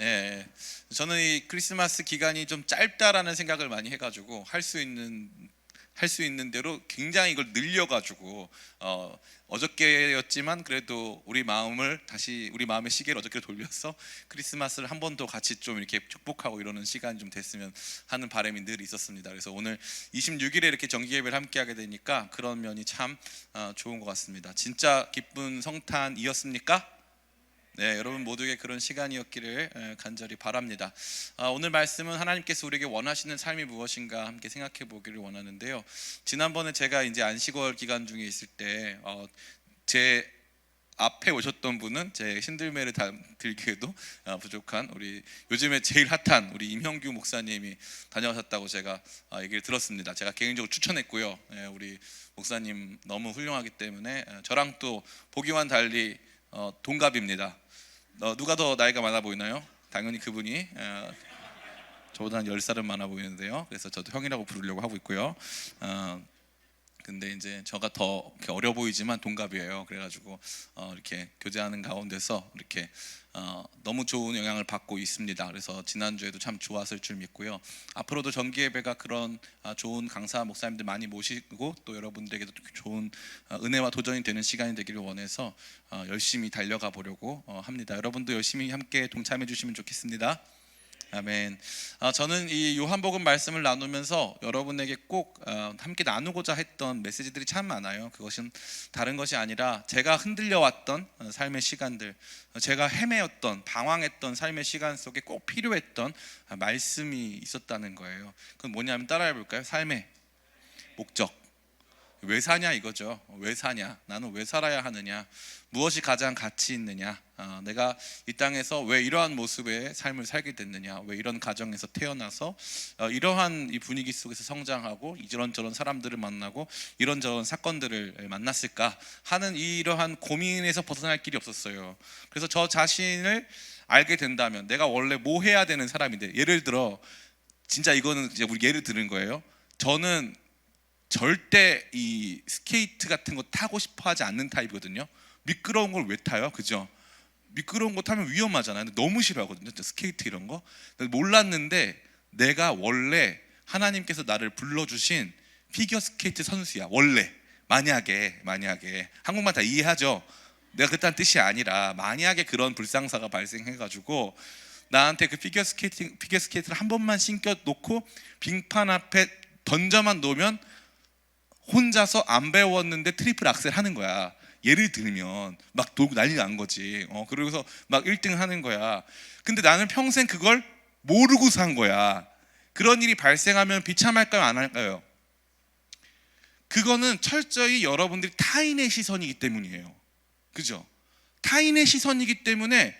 예, 저는 이 크리스마스 기간이 좀 짧다라는 생각을 많이 해가지고 할 수 있는 대로 굉장히 이걸 늘려가지고 어저께였지만 그래도 우리 마음의 시계를 어저께로 돌려서 크리스마스를 한 번 더 같이 좀 이렇게 축복하고 이러는 시간이 좀 됐으면 하는 바람이 늘 있었습니다. 그래서 오늘 26일에 이렇게 정기 예배를 함께 하게 되니까 그런 면이 참 좋은 것 같습니다. 진짜 기쁜 성탄이었습니까? 네, 여러분 모두에게 그런 시간이었기를 간절히 바랍니다. 오늘 말씀은 하나님께서 우리에게 원하시는 삶이 무엇인가 함께 생각해 보기를 원하는데요. 지난번에 제가 이제 안식월 기간 중에 있을 때 제 앞에 오셨던 분은 제 신들매를 들기에도 부족한 우리 요즘에 제일 핫한 우리 임형규 목사님이 다녀오셨다고 제가 얘기를 들었습니다. 제가 개인적으로 추천했고요. 우리 목사님 너무 훌륭하기 때문에 저랑 또 보기와는 달리 동갑입니다. 누가 더 나이가 많아 보이나요? 당연히 그분이 저보다 한 10살은 많아 보이는데요. 그래서 저도 형이라고 부르려고 하고 있고요. 근데 이제 저가 더 이렇게 어려 보이지만 동갑이에요. 그래가지고 이렇게 교제하는 가운데서 이렇게 너무 좋은 영향을 받고 있습니다. 그래서 지난주에도 참 좋았을 줄 믿고요. 앞으로도 정기예배가 그런 좋은 강사 목사님들 많이 모시고 또 여러분들에게도 좋은 은혜와 도전이 되는 시간이 되기를 원해서 열심히 달려가 보려고 합니다. 여러분도 열심히 함께 동참해 주시면 좋겠습니다. 아멘. 저는 이 요한복음 말씀을 나누면서 여러분에게 꼭 함께 나누고자 했던 메시지들이 참 많아요. 그것은 다른 것이 아니라 제가 흔들려 왔던 삶의 시간들, 제가 헤매었던 방황했던 삶의 시간 속에 꼭 필요했던 말씀이 있었다는 거예요. 그건 뭐냐면 따라해 볼까요? 삶의 목적. 왜 사냐 이거죠. 왜 사냐? 나는 왜 살아야 하느냐? 무엇이 가장 가치 있느냐? 내가 이 땅에서 왜 이러한 모습의 삶을 살게 됐느냐? 왜 이런 가정에서 태어나서 이러한 이 분위기 속에서 성장하고 이런저런 사람들을 만나고 이런저런 사건들을 만났을까 하는 이러한 고민에서 벗어날 길이 없었어요. 그래서 저 자신을 알게 된다면 내가 원래 뭐 해야 되는 사람인데, 예를 들어 진짜 이거는 이제 우리 예를 드는 거예요. 저는 절대 이 스케이트 같은 거 타고 싶어 하지 않는 타입이거든요. 미끄러운 걸 왜 타요? 그죠? 미끄러운 거 타면 위험하잖아요. 근데 너무 싫어하거든요. 스케이트 이런 거. 몰랐는데 내가 원래 하나님께서 나를 불러주신 피겨 스케이트 선수야. 원래 만약에 한국말 다 이해하죠? 내가 그딴 뜻이 아니라 만약에 그런 불상사가 발생해가지고 나한테 그 피겨 스케이트를 한 번만 신겨 놓고 빙판 앞에 던져만 놓으면 혼자서 안 배웠는데 트리플 악셀 하는 거야. 예를 들면 막 돌고 난리 난 거지. 그러고서 막 1등 하는 거야. 근데 나는 평생 그걸 모르고 산 거야. 그런 일이 발생하면 비참할까요, 안 할까요? 그거는 철저히 여러분들이 타인의 시선이기 때문이에요. 그죠? 타인의 시선이기 때문에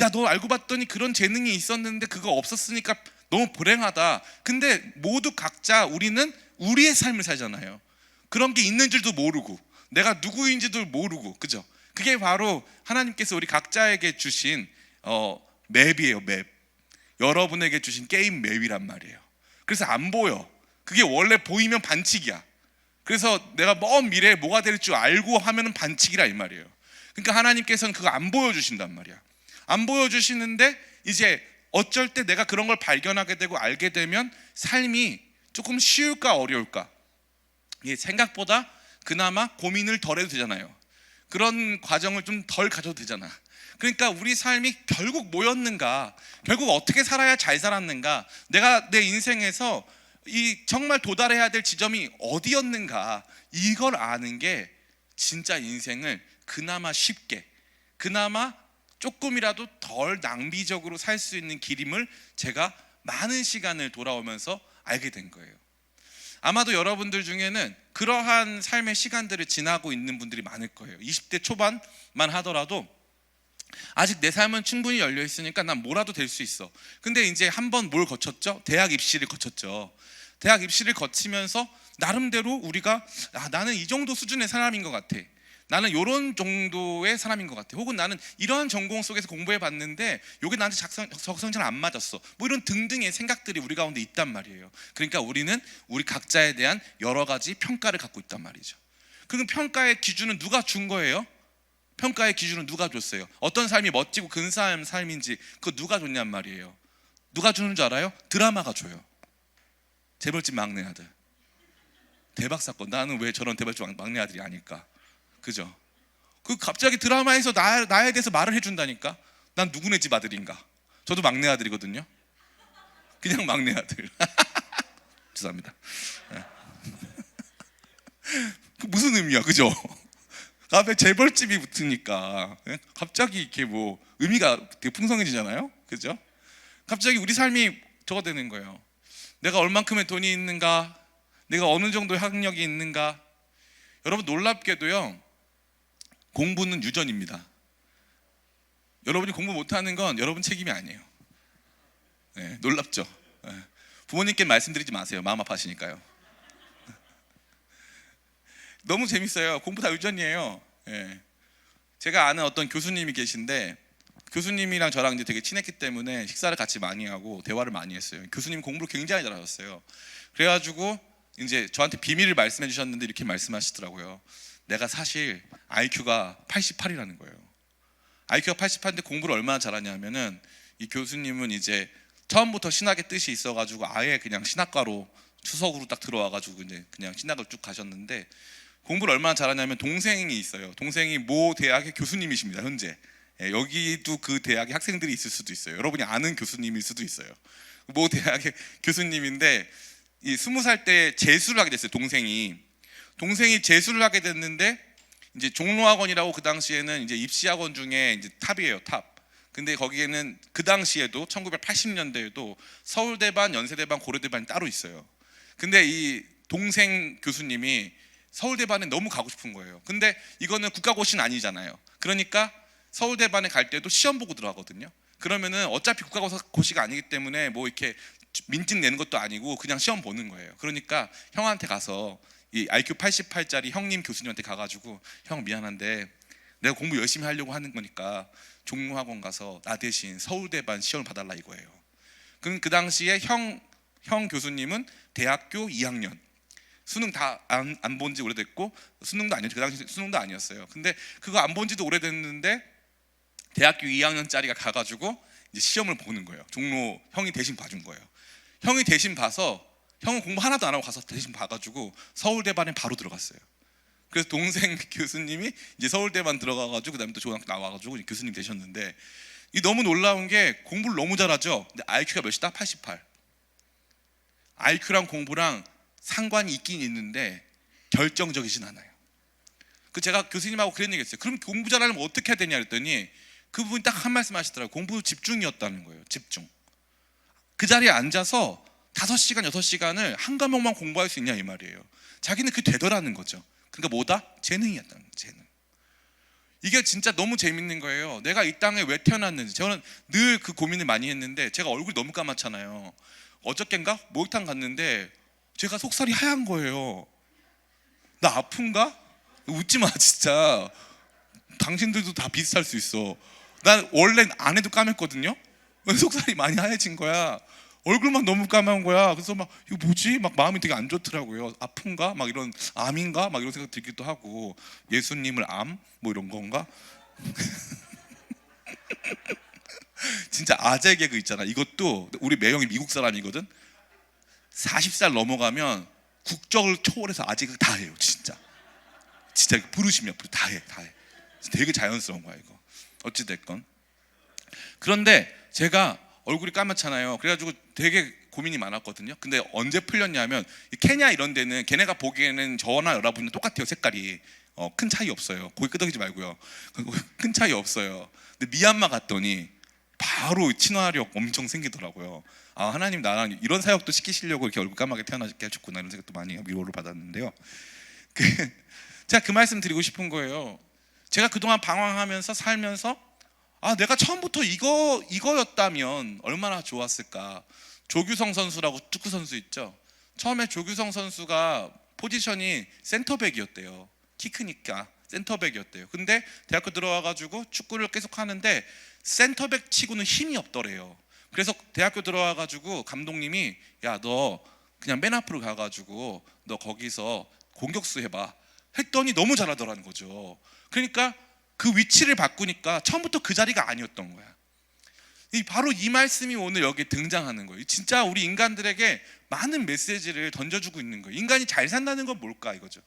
야, 너 알고 봤더니 그런 재능이 있었는데 그거 없었으니까 너무 불행하다. 근데 모두 각자 우리는 우리의 삶을 살잖아요. 그런 게 있는 줄도 모르고 내가 누구인지도 모르고, 그죠? 그게 바로 하나님께서 우리 각자에게 주신 맵이에요. 맵. 여러분에게 주신 게임 맵이란 말이에요. 그래서 안 보여. 그게 원래 보이면 반칙이야. 그래서 내가 먼 미래에 뭐가 될 줄 알고 하면은 반칙이라 이 말이에요. 그러니까 하나님께서는 그거 안 보여주신단 말이야. 안 보여주시는데 이제 어쩔 때 내가 그런 걸 발견하게 되고 알게 되면 삶이 조금 쉬울까 어려울까? 생각보다 그나마 고민을 덜 해도 되잖아요. 그런 과정을 좀 덜 가져도 되잖아. 그러니까 우리 삶이 결국 뭐였는가? 결국 어떻게 살아야 잘 살았는가? 내가 내 인생에서 이 정말 도달해야 될 지점이 어디였는가? 이걸 아는 게 진짜 인생을 그나마 쉽게, 그나마 조금이라도 덜 낭비적으로 살 수 있는 길임을 제가 많은 시간을 돌아오면서 알게 된 거예요. 아마도 여러분들 중에는 그러한 삶의 시간들을 지나고 있는 분들이 많을 거예요. 20대 초반만 하더라도 아직 내 삶은 충분히 열려 있으니까 난 뭐라도 될 수 있어. 근데 이제 한번 뭘 거쳤죠? 대학 입시를 거쳤죠. 대학 입시를 거치면서 나름대로 우리가 나는 이 정도 수준의 사람인 것 같아. 나는 이런 정도의 사람인 것 같아. 혹은 나는 이러한 전공 속에서 공부해 봤는데 이게 나한테 적성이 잘 안 맞았어. 뭐 이런 등등의 생각들이 우리 가운데 있단 말이에요. 그러니까 우리는 우리 각자에 대한 여러 가지 평가를 갖고 있단 말이죠. 그럼 평가의 기준은 누가 준 거예요? 평가의 기준은 누가 줬어요? 어떤 삶이 멋지고 근사한 삶인지 그거 누가 줬냔 말이에요. 누가 주는 줄 알아요? 드라마가 줘요. 재벌집 막내 아들. 대박 사건. 나는 왜 저런 대벌집 막내 아들이 아닐까? 그죠? 그 갑자기 드라마에서 나에 대해서 말을 해준다니까. 난 누구네 집 아들인가? 저도 막내 아들이거든요. 그냥 막내 아들. 죄송합니다. 그 무슨 의미야, 그죠? 앞에 재벌집이 붙으니까 갑자기 이렇게 뭐 의미가 되게 풍성해지잖아요, 그죠? 갑자기 우리 삶이 저거 되는 거예요. 내가 얼만큼의 돈이 있는가? 내가 어느 정도의 학력이 있는가? 여러분 놀랍게도요, 공부는 유전입니다. 여러분이 공부 못하는 건 여러분 책임이 아니에요. 네, 놀랍죠? 네. 부모님께 말씀드리지 마세요. 마음 아파하시니까요. 너무 재밌어요. 공부 다 유전이에요. 네. 제가 아는 어떤 교수님이 계신데, 교수님이랑 저랑 이제 되게 친했기 때문에 식사를 같이 많이 하고 대화를 많이 했어요. 교수님 공부를 굉장히 잘하셨어요. 그래가지고 이제 저한테 비밀을 말씀해 주셨는데 이렇게 말씀하시더라고요. 내가 사실 IQ가 88이라는 거예요. IQ가 88인데 공부를 얼마나 잘하냐면은, 이 교수님은 이제 처음부터 신학의 뜻이 있어가지고 아예 그냥 신학과로 추석으로 딱 들어와가지고 이제 그냥 신학을 쭉 가셨는데, 공부를 얼마나 잘하냐면 동생이 있어요. 동생이 모 대학의 교수님이십니다, 현재. 여기도 그 대학의 학생들이 있을 수도 있어요. 여러분이 아는 교수님일 수도 있어요. 모 대학의 교수님인데, 이 20살 때 재수를 하게 됐어요. 동생이 재수를 하게 됐는데, 이제 종로학원이라고 그 당시에는 이제 입시학원 중에 이제 탑이에요, 탑. 근데 거기에는 그 당시에도 1980년대에도 서울대 반, 연세대 반, 고려대 반이 따로 있어요. 근데 이 동생 교수님이 서울대 반에 너무 가고 싶은 거예요. 근데 이거는 국가고시는 아니잖아요. 그러니까 서울대 반에 갈 때도 시험 보고 들어가거든요. 그러면은 어차피 국가고시가 아니기 때문에 뭐 이렇게 민증 내는 것도 아니고 그냥 시험 보는 거예요. 그러니까 형한테 가서 이 IQ 88짜리 형님 교수님한테 가가지고, 형 미안한데 내가 공부 열심히 하려고 하는 거니까 종로학원 가서 나 대신 서울대 반 시험을 봐달라 이거예요. 그럼 그 당시에 형 교수님은 대학교 2학년, 수능 다 안 본 지 오래됐고, 수능도 아니었죠. 그 당시 수능도 아니었어요. 근데 그거 안 본 지도 오래됐는데 대학교 2학년짜리가 가가지고 이제 시험을 보는 거예요. 종로 형이 대신 봐준 거예요. 형이 대신 봐서, 형은 공부 하나도 안 하고 가서 대신 봐가지고 서울대반에 바로 들어갔어요. 그래서 동생 교수님이 이제 서울대반 들어가가지고 그다음에 또 중학교 나와가지고 교수님 되셨는데, 이 너무 놀라운 게 공부를 너무 잘하죠. 근데 IQ가 몇이다? 88. IQ랑 공부랑 상관이 있긴 있는데 결정적이진 않아요. 그 제가 교수님하고 그런 얘기했어요. 그럼 공부 잘하려면 어떻게 해야 되냐 그랬더니 그분이 딱 한 말씀 하시더라고요. 공부 집중이었다는 거예요. 집중. 그 자리에 앉아서 5시간, 6시간을 한 과목만 공부할 수 있냐 이 말이에요. 자기는 그게 되더라는 거죠. 그러니까 뭐다? 재능이었다는 거예요. 재능. 이게 진짜 너무 재밌는 거예요. 내가 이 땅에 왜 태어났는지. 저는 늘 그 고민을 많이 했는데, 제가 얼굴이 너무 까맣잖아요. 어저껜가 목욕탕 갔는데 제가 속살이 하얀 거예요. 나 아픈가? 웃지 마 진짜. 당신들도 다 비슷할 수 있어. 난 원래 안 해도 까맸거든요. 속살이 많이 하얘진 거야. 얼굴만 너무 까만 거야. 그래서 막 이거 뭐지? 막 마음이 되게 안 좋더라고요. 아픈가? 막 이런, 암인가? 막 이런 생각 들기도 하고, 예수님을 암? 뭐 이런 건가? 진짜 아재 개그 있잖아. 이것도 우리 매형이 미국 사람이거든. 40살 넘어가면 국적을 초월해서 아재 개그 다 해요. 진짜 부르시면 다 해. 되게 자연스러운 거야 이거. 어찌 됐건. 그런데 제가 얼굴이 까맣잖아요. 그래가지고 되게 고민이 많았거든요. 근데 언제 풀렸냐면, 케냐 이런 데는 걔네가 보기에는 저나 여러분은 똑같아요. 색깔이 큰 차이 없어요. 고개 끄덕이지 말고요. 큰 차이 없어요. 근데 미얀마 갔더니 바로 친화력 엄청 생기더라고요. 아, 하나님 나랑 이런 사역도 시키시려고 이렇게 얼굴 까맣게 태어나게 하셨구나, 이런 생각도 많이 위로를 받았는데요. 제가 그 말씀 드리고 싶은 거예요. 제가 그동안 방황하면서 살면서, 아, 내가 처음부터 이거였다면 얼마나 좋았을까. 조규성 선수라고 축구 선수 있죠. 처음에 조규성 선수가 포지션이 센터백이었대요. 키 크니까 센터백이었대요. 근데 대학교 들어와가지고 축구를 계속 하는데 센터백 치고는 힘이 없더래요. 그래서 대학교 들어와가지고 감독님이, 야, 너 그냥 맨 앞으로 가가지고 너 거기서 공격수 해봐 했더니 너무 잘하더라는 거죠. 그러니까 그 위치를 바꾸니까 처음부터 그 자리가 아니었던 거야. 바로 이 말씀이 오늘 여기에 등장하는 거예요. 진짜 우리 인간들에게 많은 메시지를 던져주고 있는 거예요. 인간이 잘 산다는 건 뭘까 이거죠.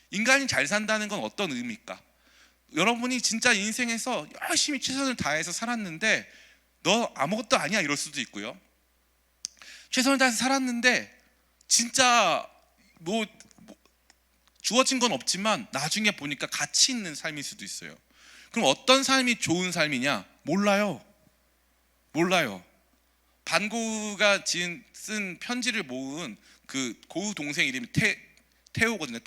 인간이 잘 산다는 건 어떤 의미일까? 여러분이 진짜 인생에서 열심히 최선을 다해서 살았는데 너 아무것도 아니야 이럴 수도 있고요. 최선을 다해서 살았는데 진짜 뭐 주어진 건 없지만 나중에 보니까 가치 있는 삶일 수도 있어요. 그럼 어떤 삶이 좋은 삶이냐? 몰라요. 반고흐가 쓴 편지를 모은 그 고흐 동생 이름이 테오거든요.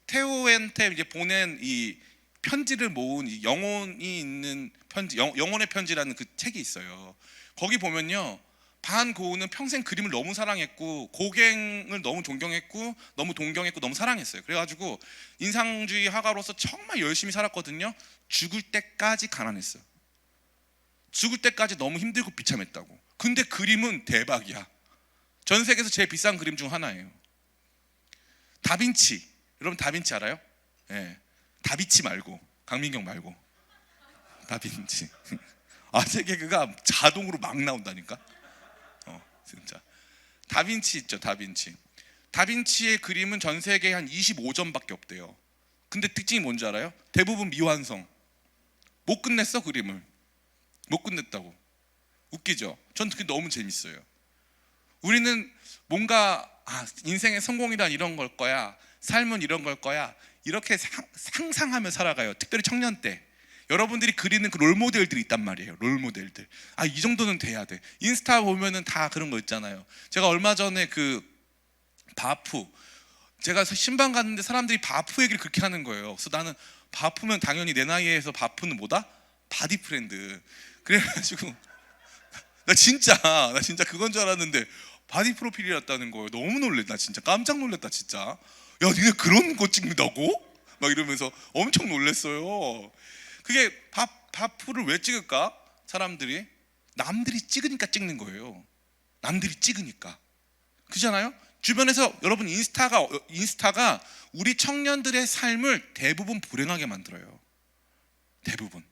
테오한테 이제 보낸 이 편지를 모은 이 영혼이 있는 편지, 영혼의 편지라는 그 책이 있어요. 거기 보면요, 반고흐는 평생 그림을 너무 사랑했고 고갱을 너무 존경했고 너무 동경했고 너무 사랑했어요. 그래가지고 인상주의 화가로서 정말 열심히 살았거든요. 죽을 때까지 가난했어요. 죽을 때까지 너무 힘들고 비참했다고. 근데 그림은 대박이야. 전 세계에서 제일 비싼 그림 중 하나예요. 다빈치, 여러분 다빈치 알아요? 네. 다비치 말고, 강민경 말고 다빈치. 아재 개그가 자동으로 막 나온다니까. 진짜 다빈치 있죠. 다빈치의 그림은 전 세계에 한 25점밖에 없대요. 근데 특징이 뭔지 알아요? 대부분 미완성. 못 끝냈어. 그림을 못 끝냈다고. 웃기죠? 전 그게 너무 재밌어요. 우리는 뭔가 인생의 성공이란 이런 걸 거야, 삶은 이런 걸 거야, 이렇게 상상하며 살아가요. 특별히 청년 때 여러분들이 그리는 그 롤모델들이 있단 말이에요. 롤모델들. 이 정도는 돼야 돼. 인스타 보면은 다 그런 거 있잖아요. 제가 얼마 전에 그 바프, 제가 신방 갔는데 사람들이 바프 얘기를 그렇게 하는 거예요. 그래서 나는 바프면 당연히 내 나이에서 바프는 뭐다? 바디 프렌드. 그래가지고 나 진짜 그건 줄 알았는데 바디 프로필이었다는 거예요. 너무 놀랬다. 진짜 깜짝 놀랐다. 진짜 야 니네 그런 거 찍는다고? 막 이러면서 엄청 놀랬어요. 그게 바프를 왜 찍을까? 사람들이 남들이 찍으니까 찍는 거예요. 남들이 찍으니까. 그렇잖아요? 주변에서 여러분 인스타가 우리 청년들의 삶을 대부분 불행하게 만들어요. 대부분.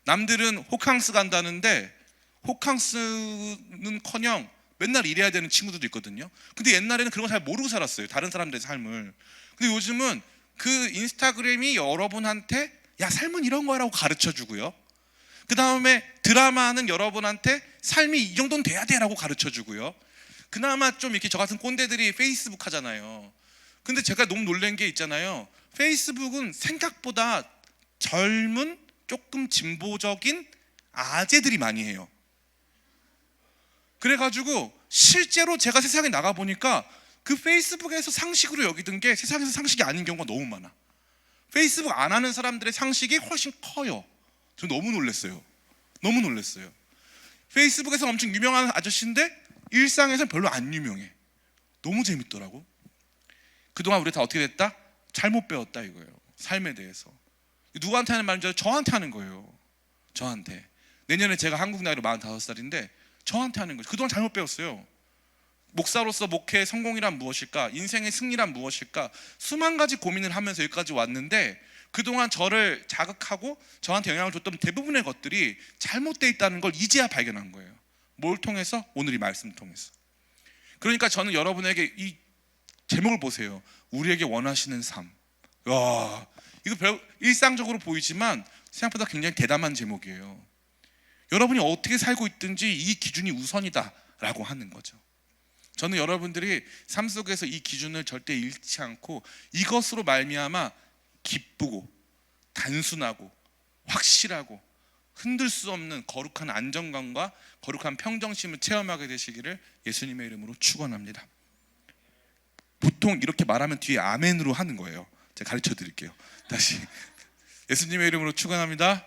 남들은 호캉스 간다는데 호캉스는커녕 맨날 일해야 되는 친구들도 있거든요. 근데 옛날에는 그런 거 잘 모르고 살았어요. 다른 사람들의 삶을. 근데 요즘은 그 인스타그램이 여러분한테 야 삶은 이런 거라고 가르쳐주고요. 그 다음에 드라마는 여러분한테 삶이 이 정도는 돼야 돼라고 가르쳐주고요. 그나마 좀 이렇게 저 같은 꼰대들이 페이스북 하잖아요. 근데 제가 너무 놀란 게 있잖아요. 페이스북은 생각보다 젊은 조금 진보적인 아재들이 많이 해요. 그래가지고 실제로 제가 세상에 나가보니까 그 페이스북에서 상식으로 여기던 게 세상에서 상식이 아닌 경우가 너무 많아. 페이스북 안 하는 사람들의 상식이 훨씬 커요. 저 너무 놀랐어요. 페이스북에서 엄청 유명한 아저씨인데 일상에서는 별로 안 유명해. 너무 재밌더라고. 그동안 우리 다 어떻게 됐다? 잘못 배웠다 이거예요. 삶에 대해서. 누구한테 하는 말인지 저한테 하는 거예요. 저한테. 내년에 제가 한국 나이로 45살인데 저한테 하는 거죠. 그동안 잘못 배웠어요. 목사로서 목회의 성공이란 무엇일까? 인생의 승리란 무엇일까? 수만 가지 고민을 하면서 여기까지 왔는데 그동안 저를 자극하고 저한테 영향을 줬던 대부분의 것들이 잘못되어 있다는 걸 이제야 발견한 거예요. 뭘 통해서? 오늘 이 말씀을 통해서. 그러니까 저는 여러분에게 이 제목을 보세요. 우리에게 원하시는 삶. 와, 이거 일상적으로 보이지만 생각보다 굉장히 대담한 제목이에요. 여러분이 어떻게 살고 있든지 이 기준이 우선이다라고 하는 거죠. 저는 여러분들이 삶 속에서 이 기준을 절대 잃지 않고 이것으로 말미암아 기쁘고 단순하고 확실하고 흔들 수 없는 거룩한 안정감과 거룩한 평정심을 체험하게 되시기를 예수님의 이름으로 축원합니다. 보통 이렇게 말하면 뒤에 아멘으로 하는 거예요. 제가 가르쳐 드릴게요. 다시 예수님의 이름으로 축원합니다.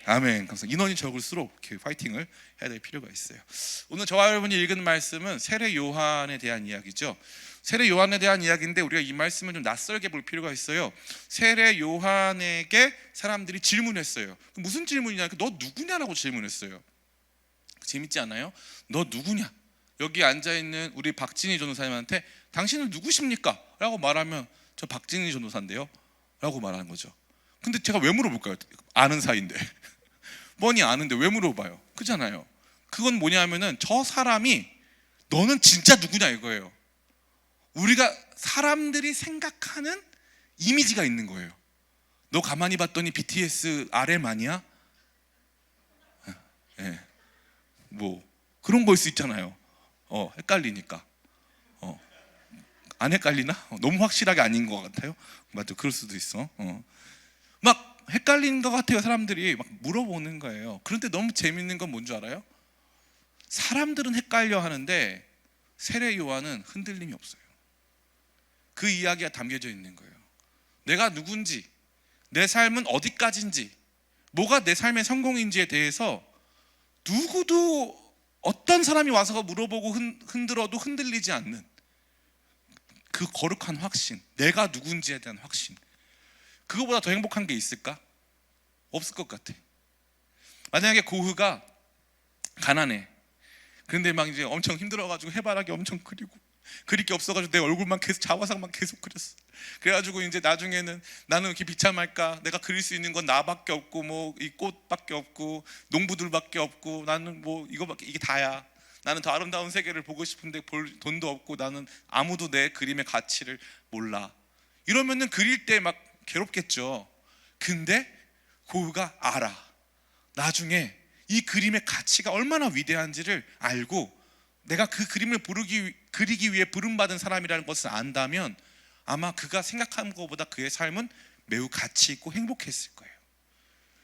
아멘. 감사합니다. 인원이 적을수록 이렇게 파이팅을 해야 될 필요가 있어요. 오늘 저와 여러분이 읽은 말씀은 세례 요한에 대한 이야기죠. 세례 요한에 대한 이야기인데 우리가 이 말씀을 좀 낯설게 볼 필요가 있어요. 세례 요한에게 사람들이 질문했어요. 무슨 질문이냐? 너 누구냐라고 질문했어요. 재밌지 않아요? 너 누구냐? 여기 앉아있는 우리 박진희 전도사님한테 당신은 누구십니까? 라고 말하면 저 박진희 전도사인데요? 라고 말하는 거죠. 근데 제가 왜 물어볼까요? 아는 사이인데 뻔히 아는데 왜 물어봐요? 그잖아요. 그건 뭐냐면은 저 사람이 너는 진짜 누구냐 이거예요. 우리가 사람들이 생각하는 이미지가 있는 거예요. 너 가만히 봤더니 BTS RM 아니야? 예. 뭐 그런 거일 수 있잖아요. 헷갈리니까. 안 헷갈리나? 너무 확실하게 아닌 것 같아요. 맞아, 그럴 수도 있어. 막 헷갈리는 것 같아요. 사람들이 막 물어보는 거예요. 그런데 너무 재밌는 건 뭔지 알아요? 사람들은 헷갈려 하는데 세례 요한은 흔들림이 없어요. 그 이야기가 담겨져 있는 거예요. 내가 누군지, 내 삶은 어디까지인지, 뭐가 내 삶의 성공인지에 대해서 누구도 어떤 사람이 와서 물어보고 흔들어도 흔들리지 않는 그 거룩한 확신, 내가 누군지에 대한 확신. 그거보다 더 행복한 게 있을까? 없을 것 같아. 만약에 고흐가 가난해. 그런데 막 이제 엄청 힘들어가지고 해바라기 엄청 그리고 그릴 게 없어가지고 내 얼굴만 계속 자화상만 계속 그렸어. 그래가지고 이제 나중에는 나는 이렇게 비참할까? 내가 그릴 수 있는 건 나밖에 없고 뭐 이 꽃밖에 없고 농부들밖에 없고 나는 뭐 이거밖에 이게 다야. 나는 더 아름다운 세계를 보고 싶은데 볼 돈도 없고 나는 아무도 내 그림의 가치를 몰라. 이러면은 그릴 때 막 괴롭겠죠. 근데 고흐가 알아. 나중에 이 그림의 가치가 얼마나 위대한지를 알고 내가 그 그림을 그리기 위해 부름받은 사람이라는 것을 안다면 아마 그가 생각한 것보다 그의 삶은 매우 가치 있고 행복했을 거예요.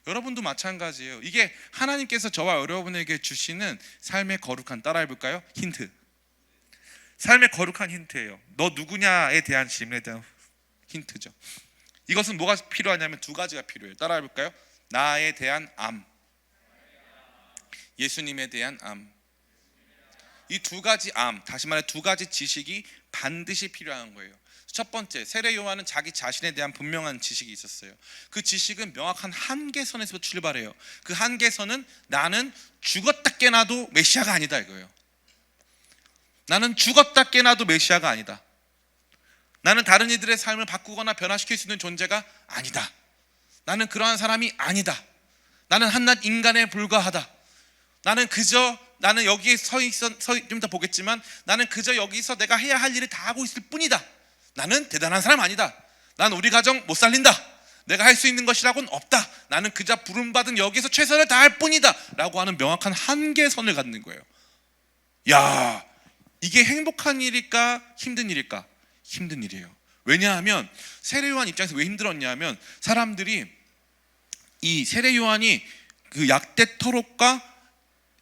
여러분도 마찬가지예요. 이게 하나님께서 저와 여러분에게 주시는 삶의 거룩한, 따라해볼까요? 힌트. 삶의 거룩한 힌트예요. 너 누구냐에 대한 질문에 대한 힌트죠. 이것은 뭐가 필요하냐면 두 가지가 필요해요. 따라해볼까요? 나에 대한 암, 예수님에 대한 암. 이 두 가지 암, 다시 말해 두 가지 지식이 반드시 필요한 거예요. 첫 번째, 세례 요한은 자기 자신에 대한 분명한 지식이 있었어요. 그 지식은 명확한 한계선에서 출발해요. 그 한계선은 나는 죽었다 깨나도 메시아가 아니다 이거예요. 나는 죽었다 깨나도 메시아가 아니다. 나는 다른 이들의 삶을 바꾸거나 변화시킬 수 있는 존재가 아니다. 나는 그러한 사람이 아니다. 나는 한낱 인간에 불과하다. 나는 여기에 좀 이따 보겠지만 나는 그저 여기서 내가 해야 할 일을 다 하고 있을 뿐이다. 나는 대단한 사람 아니다. 난 우리 가정 못 살린다. 내가 할 수 있는 것이라고는 없다. 나는 그저 부름받은 여기서 최선을 다할 뿐이다 라고 하는 명확한 한계선을 갖는 거예요. 야, 이게 행복한 일일까 힘든 일일까? 힘든 일이에요. 왜냐하면 세례 요한 입장에서 왜 힘들었냐면 사람들이 이 세례 요한이 그 약대 토록과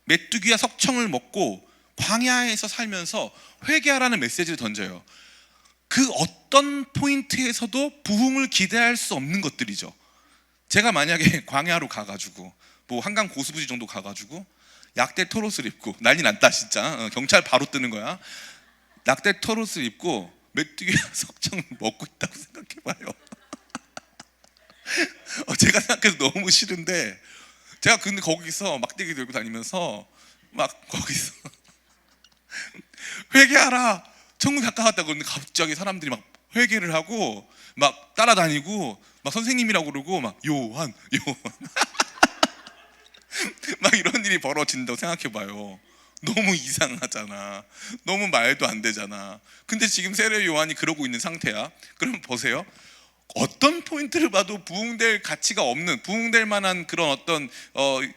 메뚜기와 석청을 먹고 광야에서 살면서 회개하라는 메시지를 던져요. 그 어떤 포인트에서도 부흥을 기대할 수 없는 것들이죠. 제가 만약에 광야로 가가지고 뭐 한강 고수부지 정도 가가지고 약대 토롯을 입고 난리 났다 진짜. 경찰 바로 뜨는 거야. 약대 토롯을 입고 메뚜기와 석청을 먹고 있다고 생각해봐요. 제가 생각해서 너무 싫은데 제가 근데 거기서 막대기 들고 다니면서 막 거기서 회개하라 천국 가까웠다고 그러는데 갑자기 사람들이 막 회개를 하고 막 따라다니고 막 선생님이라고 그러고 막 요한 막 이런 일이 벌어진다고 생각해봐요. 너무 이상하잖아. 너무 말도 안 되잖아. 근데 지금 세례 요한이 그러고 있는 상태야. 그럼 보세요. 어떤 포인트를 봐도 부흥될 가치가 없는, 부흥될 만한 그런 어떤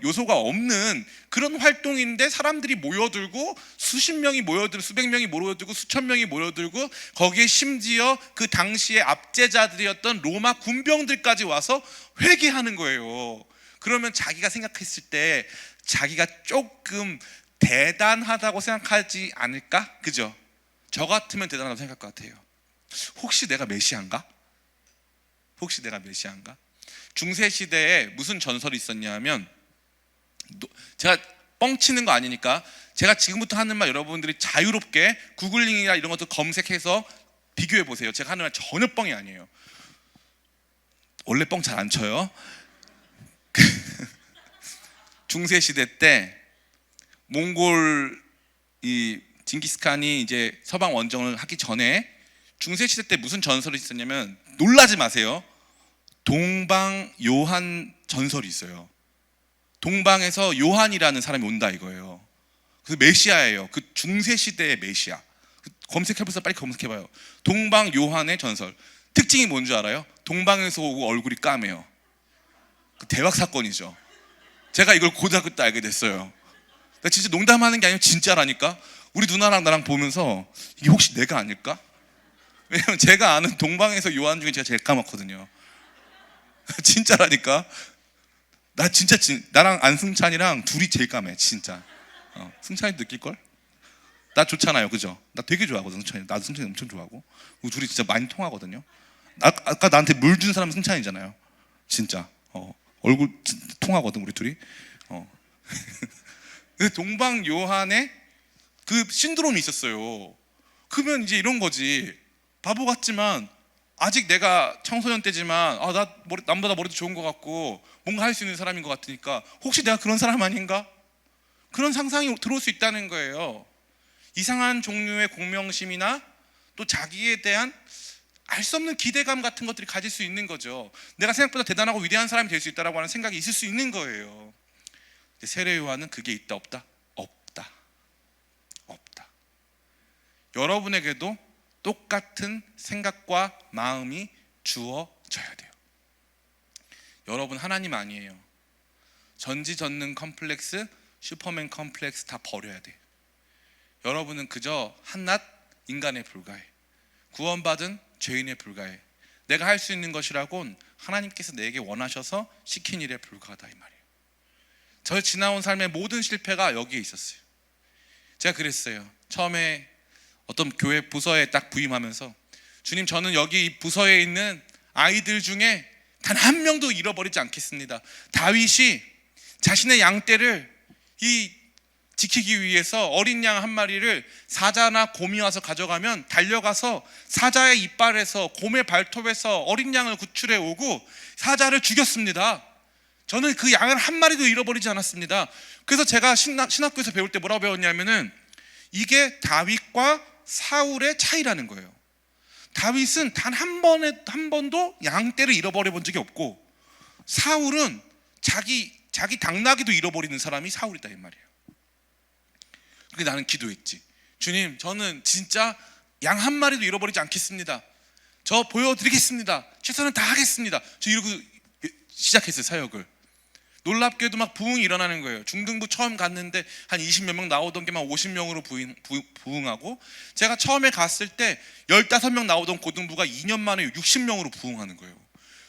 요소가 없는 그런 활동인데 사람들이 모여들고 수십 명이 모여들고 수백 명이 모여들고 수천 명이 모여들고 거기에 심지어 그 당시의 압제자들이었던 로마 군병들까지 와서 회개하는 거예요. 그러면 자기가 생각했을 때 자기가 조금 대단하다고 생각하지 않을까? 그죠? 저 같으면 대단하다고 생각할 것 같아요. 혹시 내가 메시아인가? 혹시 내가 메시아인가? 중세 시대에 무슨 전설이 있었냐면, 제가 뻥치는 거 아니니까 제가 지금부터 하는 말 여러분들이 자유롭게 구글링이나 이런 것도 검색해서 비교해 보세요. 제가 하는 말 전혀 뻥이 아니에요. 원래 뻥 잘 안 쳐요. 중세 시대 때 몽골 이 징기스칸이 이제 서방 원정을 하기 전에 중세 시대 때 무슨 전설이 있었냐면, 놀라지 마세요. 동방 요한 전설이 있어요. 동방에서 요한이라는 사람이 온다 이거예요. 그 메시아예요. 그 중세 시대의 메시아. 검색해보세요. 빨리 검색해봐요. 동방 요한의 전설. 특징이 뭔지 알아요? 동방에서 오고 얼굴이 까매요. 그 대박 사건이죠. 제가 이걸 고등학교 때 알게 됐어요. 나 진짜 농담하는 게 아니라 진짜라니까. 우리 누나랑 나랑 보면서 이게 혹시 내가 아닐까? 왜냐면 제가 아는 동방에서 요한 중에 제가 제일 까맣거든요. 진짜라니까. 나 진짜 나랑 안승찬이랑 둘이 제일 까매 진짜. 승찬이 느낄걸? 나 좋잖아요, 그죠? 나 되게 좋아하거든 승찬이. 나도 승찬이 엄청 좋아하고. 우리 둘이 진짜 많이 통하거든요. 아까 나한테 물 준 사람은 승찬이잖아요. 진짜. 얼굴 통하거든 우리 둘이. 동방 요한의 그 신드롬이 있었어요. 그러면 이제 이런 거지. 바보 같지만 아직 내가 청소년 때지만 남보다 머리도 좋은 것 같고 뭔가 할 수 있는 사람인 것 같으니까 혹시 내가 그런 사람 아닌가? 그런 상상이 들어올 수 있다는 거예요. 이상한 종류의 공명심이나 또 자기에 대한 알 수 없는 기대감 같은 것들이 가질 수 있는 거죠. 내가 생각보다 대단하고 위대한 사람이 될 수 있다라고 하는 생각이 있을 수 있는 거예요. 세례 요한은 그게 있다 없다? 없다. 없다. 여러분에게도 똑같은 생각과 마음이 주어져야 돼요. 여러분 하나님 아니에요. 전지전능 컴플렉스, 슈퍼맨 컴플렉스 다 버려야 돼요. 여러분은 그저 한낱 인간에 불과해. 구원받은 죄인에 불과해. 내가 할 수 있는 것이라곤 하나님께서 내게 원하셔서 시킨 일에 불과하다 이 말이에요. 저 지나온 삶의 모든 실패가 여기에 있었어요. 제가 그랬어요. 처음에 어떤 교회 부서에 딱 부임하면서 주님, 저는 여기 이 부서에 있는 아이들 중에 단 한 명도 잃어버리지 않겠습니다. 다윗이 자신의 양떼를 지키기 위해서 어린 양 한 마리를 사자나 곰이 와서 가져가면 달려가서 사자의 이빨에서 곰의 발톱에서 어린 양을 구출해 오고 사자를 죽였습니다. 저는 그 양을 한 마리도 잃어버리지 않았습니다. 그래서 제가 신학교에서 배울 때 뭐라고 배웠냐면은 이게 다윗과 사울의 차이라는 거예요. 다윗은 단 한 번도 양떼를 잃어버려 본 적이 없고 사울은 자기 당나귀도 잃어버리는 사람이 사울이다 이 말이에요. 그래서 나는 기도했지. 주님, 저는 진짜 양 한 마리도 잃어버리지 않겠습니다. 저 보여드리겠습니다. 최선을 다하겠습니다. 저 이러고 시작했어요 사역을. 놀랍게도 막 부흥이 일어나는 거예요. 중등부 처음 갔는데 한 20몇 명 나오던 게 막 50명으로 부흥하고, 제가 처음에 갔을 때 15명 나오던 고등부가 2년 만에 60명으로 부흥하는 거예요.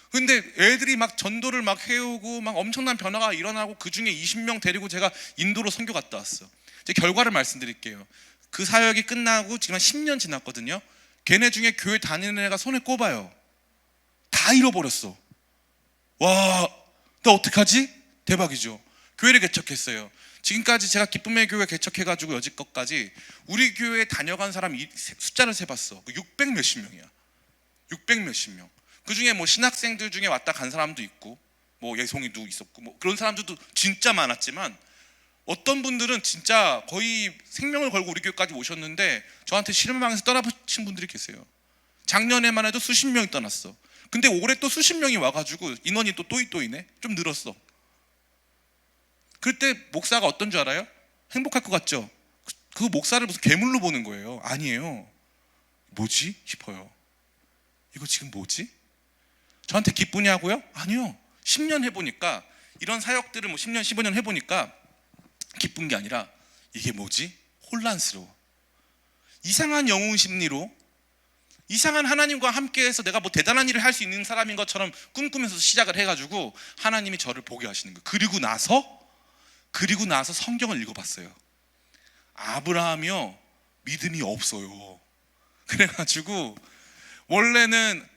근데 애들이 막 전도를 막 해오고 막 엄청난 변화가 일어나고 그 중에 20명 데리고 제가 인도로 선교 갔다 왔어. 제 결과를 말씀드릴게요. 그 사역이 끝나고 지금 한 10년 지났거든요. 걔네 중에 교회 다니는 애가 손에 꼽아요. 다 잃어버렸어. 와, 나 어떡하지? 대박이죠. 교회를 개척했어요. 지금까지 제가 기쁨의 교회 개척해가지고 여지껏까지 우리 교회에 다녀간 사람 숫자를 세봤어. 600 몇십 명이야. 600 몇십 명. 그 중에 뭐 신학생들 중에 왔다 간 사람도 있고 뭐 예송이도 있었고 뭐 그런 사람들도 진짜 많았지만, 어떤 분들은 진짜 거의 생명을 걸고 우리 교회까지 오셨는데 저한테 실망해서 떠나보신 분들이 계세요. 작년에만 해도 수십 명이 떠났어. 근데 올해 또 수십 명이 와가지고 인원이 또 또이네. 좀 늘었어. 그때 목사가 어떤 줄 알아요? 행복할 것 같죠? 그 목사를 무슨 괴물로 보는 거예요. 아니에요. 뭐지? 싶어요. 이거 지금 뭐지? 저한테 기쁘냐고요? 아니요. 10년 해보니까, 이런 사역들을 뭐 10년 15년 해보니까 기쁜 게 아니라 이게 뭐지? 혼란스러워. 이상한 영웅 심리로 이상한 하나님과 함께해서 내가 뭐 대단한 일을 할 수 있는 사람인 것처럼 꿈꾸면서 시작을 해가지고 하나님이 저를 보게 하시는 거예요. 그리고 나서 성경을 읽어봤어요. 아브라함이요, 믿음이 없어요. 그래가지고 원래는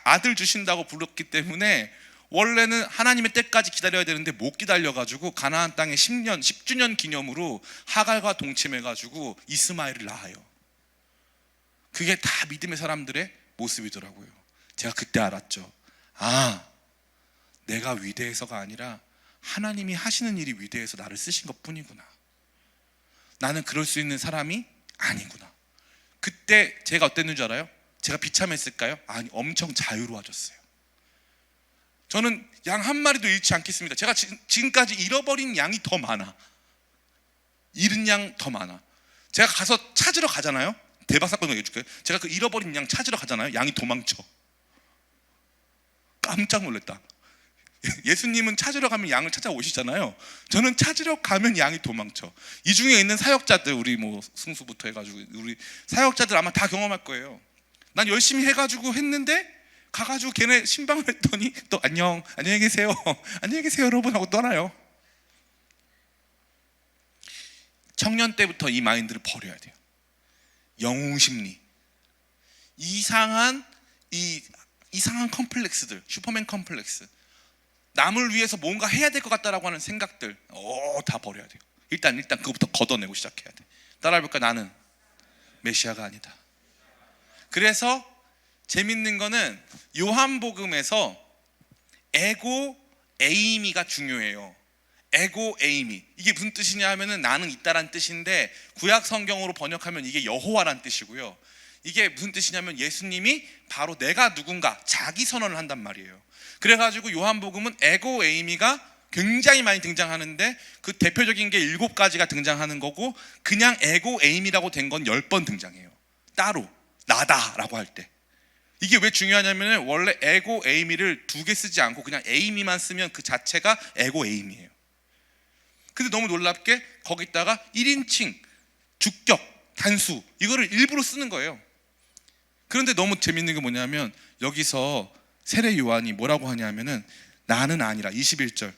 아들 주신다고 불렀기 때문에 원래는 하나님의 때까지 기다려야 되는데 못 기다려가지고 가나안 땅에 10주년 기념으로 하갈과 동침해가지고 이스마엘을 낳아요. 그게 다 믿음의 사람들의 모습이더라고요. 제가 그때 알았죠. 내가 위대해서가 아니라 하나님이 하시는 일이 위대해서 나를 쓰신 것 뿐이구나. 나는 그럴 수 있는 사람이 아니구나. 그때 제가 어땠는 줄 알아요? 제가 비참했을까요? 아니, 엄청 자유로워졌어요. 저는 양 한 마리도 잃지 않겠습니다. 제가 지금까지 잃어버린 양이 더 많아. 잃은 양 더 많아. 제가 가서 찾으러 가잖아요. 대박 사건 얘기해줄까요? 제가 그 잃어버린 양 찾으러 가잖아요. 양이 도망쳐. 깜짝 놀랐다. 예수님은 찾으러 가면 양을 찾아오시잖아요. 저는 찾으러 가면 양이 도망쳐. 이 중에 있는 사역자들, 우리 뭐 승수부터 해가지고 우리 사역자들 아마 다 경험할 거예요. 난 열심히 해가지고 했는데 가가지고 걔네 신방을 했더니 또 안녕히 계세요 안녕히 계세요 여러분 하고 떠나요. 청년 때부터 이 마인드를 버려야 돼요. 영웅심리, 이상한 컴플렉스들, 슈퍼맨 컴플렉스, 남을 위해서 뭔가 해야 될 것 같다라고 하는 생각들, 다 버려야 돼요. 일단 그거부터 걷어내고 시작해야 돼. 따라해볼까? 나는 메시아가 아니다. 그래서 재밌는 거는 요한복음에서 에고 에이미가 중요해요. 에고 에이미, 이게 무슨 뜻이냐 하면은 나는 있다란 뜻인데, 구약 성경으로 번역하면 이게 여호와란 뜻이고요. 이게 무슨 뜻이냐면 예수님이 바로 내가 누군가 자기 선언을 한단 말이에요. 그래가지고 요한복음은 에고 에이미가 굉장히 많이 등장하는데, 그 대표적인 게 7가지가 등장하는 거고, 그냥 에고 에이미라고 된 건 10번 등장해요. 따로 나다라고 할 때. 이게 왜 중요하냐면 원래 에고 에이미를 2개 쓰지 않고 그냥 에이미만 쓰면 그 자체가 에고 에이미예요. 근데 너무 놀랍게 거기다가 1인칭, 주격, 단수, 이거를 일부러 쓰는 거예요. 그런데 너무 재밌는 게 뭐냐면 여기서 세례 요한이 뭐라고 하냐면은 나는 아니라, 21절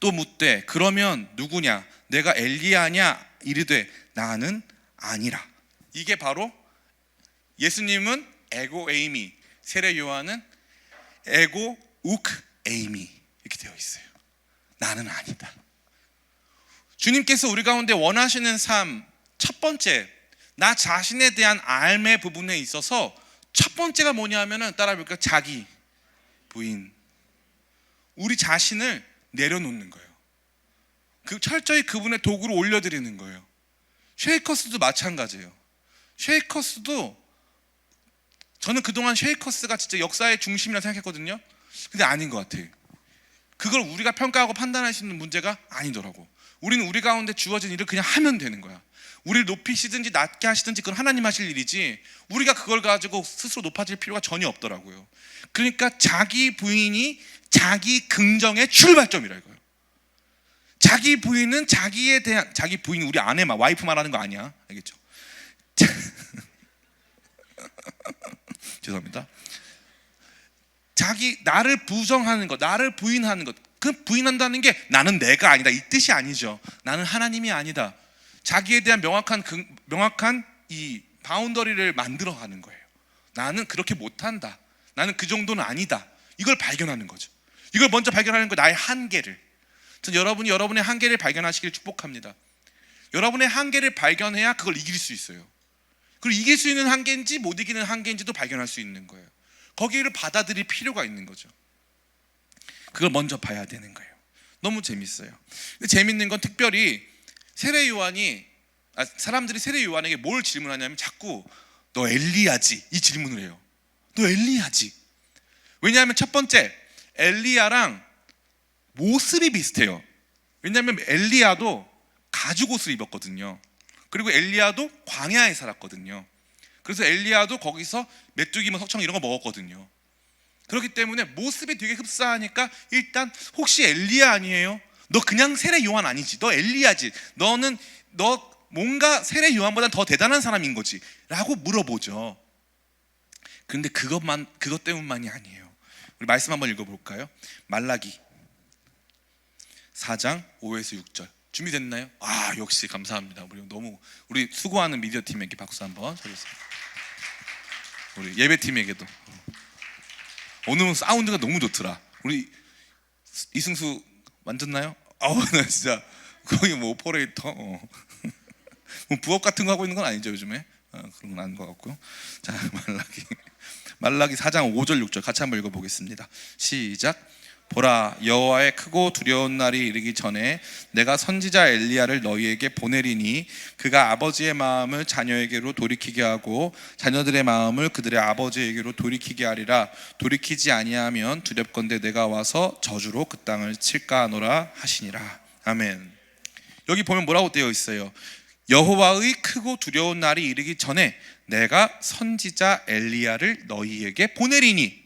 또 묻되 그러면 누구냐? 내가 엘리야냐? 이르되 나는 아니라. 이게 바로 예수님은 에고 에이미, 세례 요한은 에고 우크 에이미 이렇게 되어 있어요. 나는 아니다. 주님께서 우리 가운데 원하시는 삶, 첫 번째, 나 자신에 대한 알매 부분에 있어서 첫 번째가 뭐냐 하면은, 따라해볼까요? 자기 부인. 우리 자신을 내려놓는 거예요. 철저히 그분의 도구로 올려드리는 거예요. 쉐이커스도 마찬가지예요. 쉐이커스도, 저는 그동안 쉐이커스가 진짜 역사의 중심이라 생각했거든요. 근데 아닌 것 같아요. 그걸 우리가 평가하고 판단할 수 있는 문제가 아니더라고. 우리는 우리 가운데 주어진 일을 그냥 하면 되는 거야. 우리를 높이시든지 낮게 하시든지 그건 하나님 하실 일이지, 우리가 그걸 가지고 스스로 높아질 필요가 전혀 없더라고요. 그러니까 자기 부인이 자기 긍정의 출발점이라 이거예요. 자기 부인은 자기에 대한, 자기 부인 우리 아내 와이프 말하는 거 아니야, 알겠죠? 죄송합니다. 나를 부정하는 것, 나를 부인하는 것, 그 부인한다는 게 나는 내가 아니다 이 뜻이 아니죠. 나는 하나님이 아니다. 자기에 대한 명확한 이 바운더리를 만들어가는 거예요. 나는 그렇게 못한다. 나는 그 정도는 아니다. 이걸 발견하는 거죠. 이걸 먼저 발견하는 거, 나의 한계를. 전 여러분이 여러분의 한계를 발견하시길 축복합니다. 여러분의 한계를 발견해야 그걸 이길 수 있어요. 그리고 이길 수 있는 한계인지 못 이기는 한계인지도 발견할 수 있는 거예요. 거기를 받아들일 필요가 있는 거죠. 그걸 먼저 봐야 되는 거예요. 너무 재밌어요. 재밌는 건 특별히 세례 요한이, 사람들이 세례 요한에게 뭘 질문하냐면 자꾸 너 엘리야지 이 질문을 해요. 너 엘리야지. 왜냐하면 첫 번째, 엘리야랑 모습이 비슷해요. 왜냐하면 엘리야도 가죽 옷을 입었거든요. 그리고 엘리야도 광야에 살았거든요. 그래서 엘리야도 거기서 메뚜기, 석청 이런 거 먹었거든요. 그렇기 때문에 모습이 되게 흡사하니까 일단 혹시 엘리야 아니에요? 너 그냥 세례 요한 아니지? 너 엘리야지? 너 뭔가 세례 요한보다 더 대단한 사람인 거지? 라고 물어보죠. 그런데 그것 때문만이 아니에요. 우리 말씀 한번 읽어볼까요? 말라기 4장 5에서 6절 준비됐나요? 역시 감사합니다. 우리 수고하는 미디어 팀에게 박수 한번 쳐주세요. 우리 예배 팀에게도. 오늘은 사운드가 너무 좋더라. 우리 이승수 만졌나요? 나 진짜 거기 오퍼레이터 부업 같은 거 하고 있는 건 아니죠 요즘에? 그런 건 아닌 것 같고요. 자, 말라기 4장 5절 6절 같이 한번 읽어보겠습니다. 시작. 보라, 여호와의 크고 두려운 날이 이르기 전에 내가 선지자 엘리야를 너희에게 보내리니 그가 아버지의 마음을 자녀에게로 돌이키게 하고 자녀들의 마음을 그들의 아버지에게로 돌이키게 하리라. 돌이키지 아니하면 두렵건대 내가 와서 저주로 그 땅을 칠까 하노라 하시니라. 아멘. 여기 보면 뭐라고 되어 있어요? 여호와의 크고 두려운 날이 이르기 전에 내가 선지자 엘리야를 너희에게 보내리니.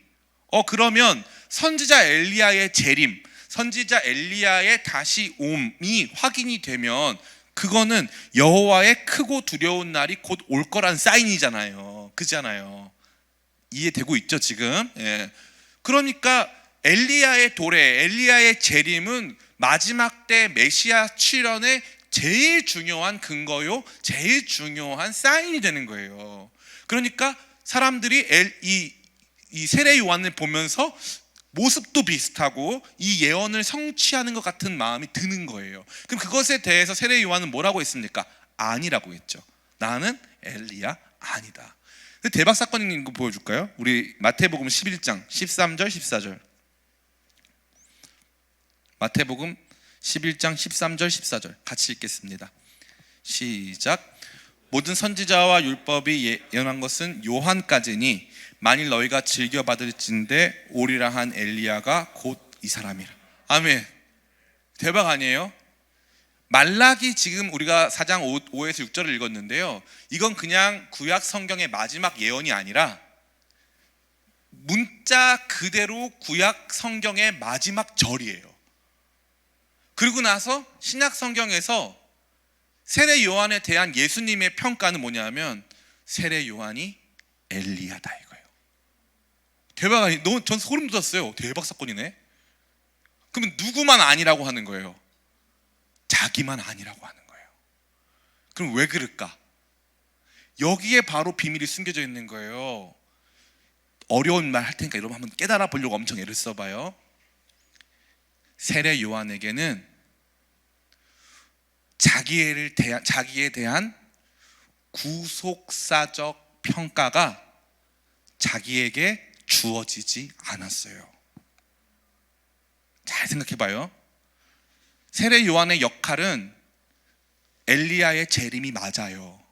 그러면 선지자 엘리야의 재림, 선지자 엘리야의 다시 옴이 확인이 되면 그거는 여호와의 크고 두려운 날이 곧 올 거란 사인이잖아요. 그잖아요. 이해되고 있죠 지금? 예. 그러니까 엘리야의 도래, 엘리야의 재림은 마지막 때 메시아 출현의 제일 중요한 근거요, 제일 중요한 사인이 되는 거예요. 그러니까 사람들이 이 세례 요한을 보면서 모습도 비슷하고 이 예언을 성취하는 것 같은 마음이 드는 거예요. 그럼 그것에 대해서 세례 요한은 뭐라고 했습니까? 아니라고 했죠. 나는 엘리야 아니다. 대박 사건인 거 보여줄까요? 우리 마태복음 11장 13절 14절. 마태복음 11장 13절 14절 같이 읽겠습니다. 시작. 모든 선지자와 율법이 예언한 것은 요한까지니 만일 너희가 즐겨 받을진대 오리라 한 엘리야가 곧 이 사람이라. 아멘. 대박 아니에요? 말라기 지금 우리가 4장 5에서 6절을 읽었는데요, 이건 그냥 구약 성경의 마지막 예언이 아니라 문자 그대로 구약 성경의 마지막 절이에요. 그리고 나서 신약 성경에서 세례 요한에 대한 예수님의 평가는 뭐냐면 세례 요한이 엘리야다 이거예요. 대박 아니? 전 소름 돋았어요. 대박 사건이네. 그러면 누구만 아니라고 하는 거예요? 자기만 아니라고 하는 거예요. 그럼 왜 그럴까? 여기에 바로 비밀이 숨겨져 있는 거예요. 어려운 말 할 테니까 여러분 한번 깨달아 보려고 엄청 애를 써봐요. 세례 요한에게는 자기에 대한 구속사적 평가가 자기에게 주어지지 않았어요. 잘 생각해봐요. 세례 요한의 역할은 엘리야의 재림이 맞아요.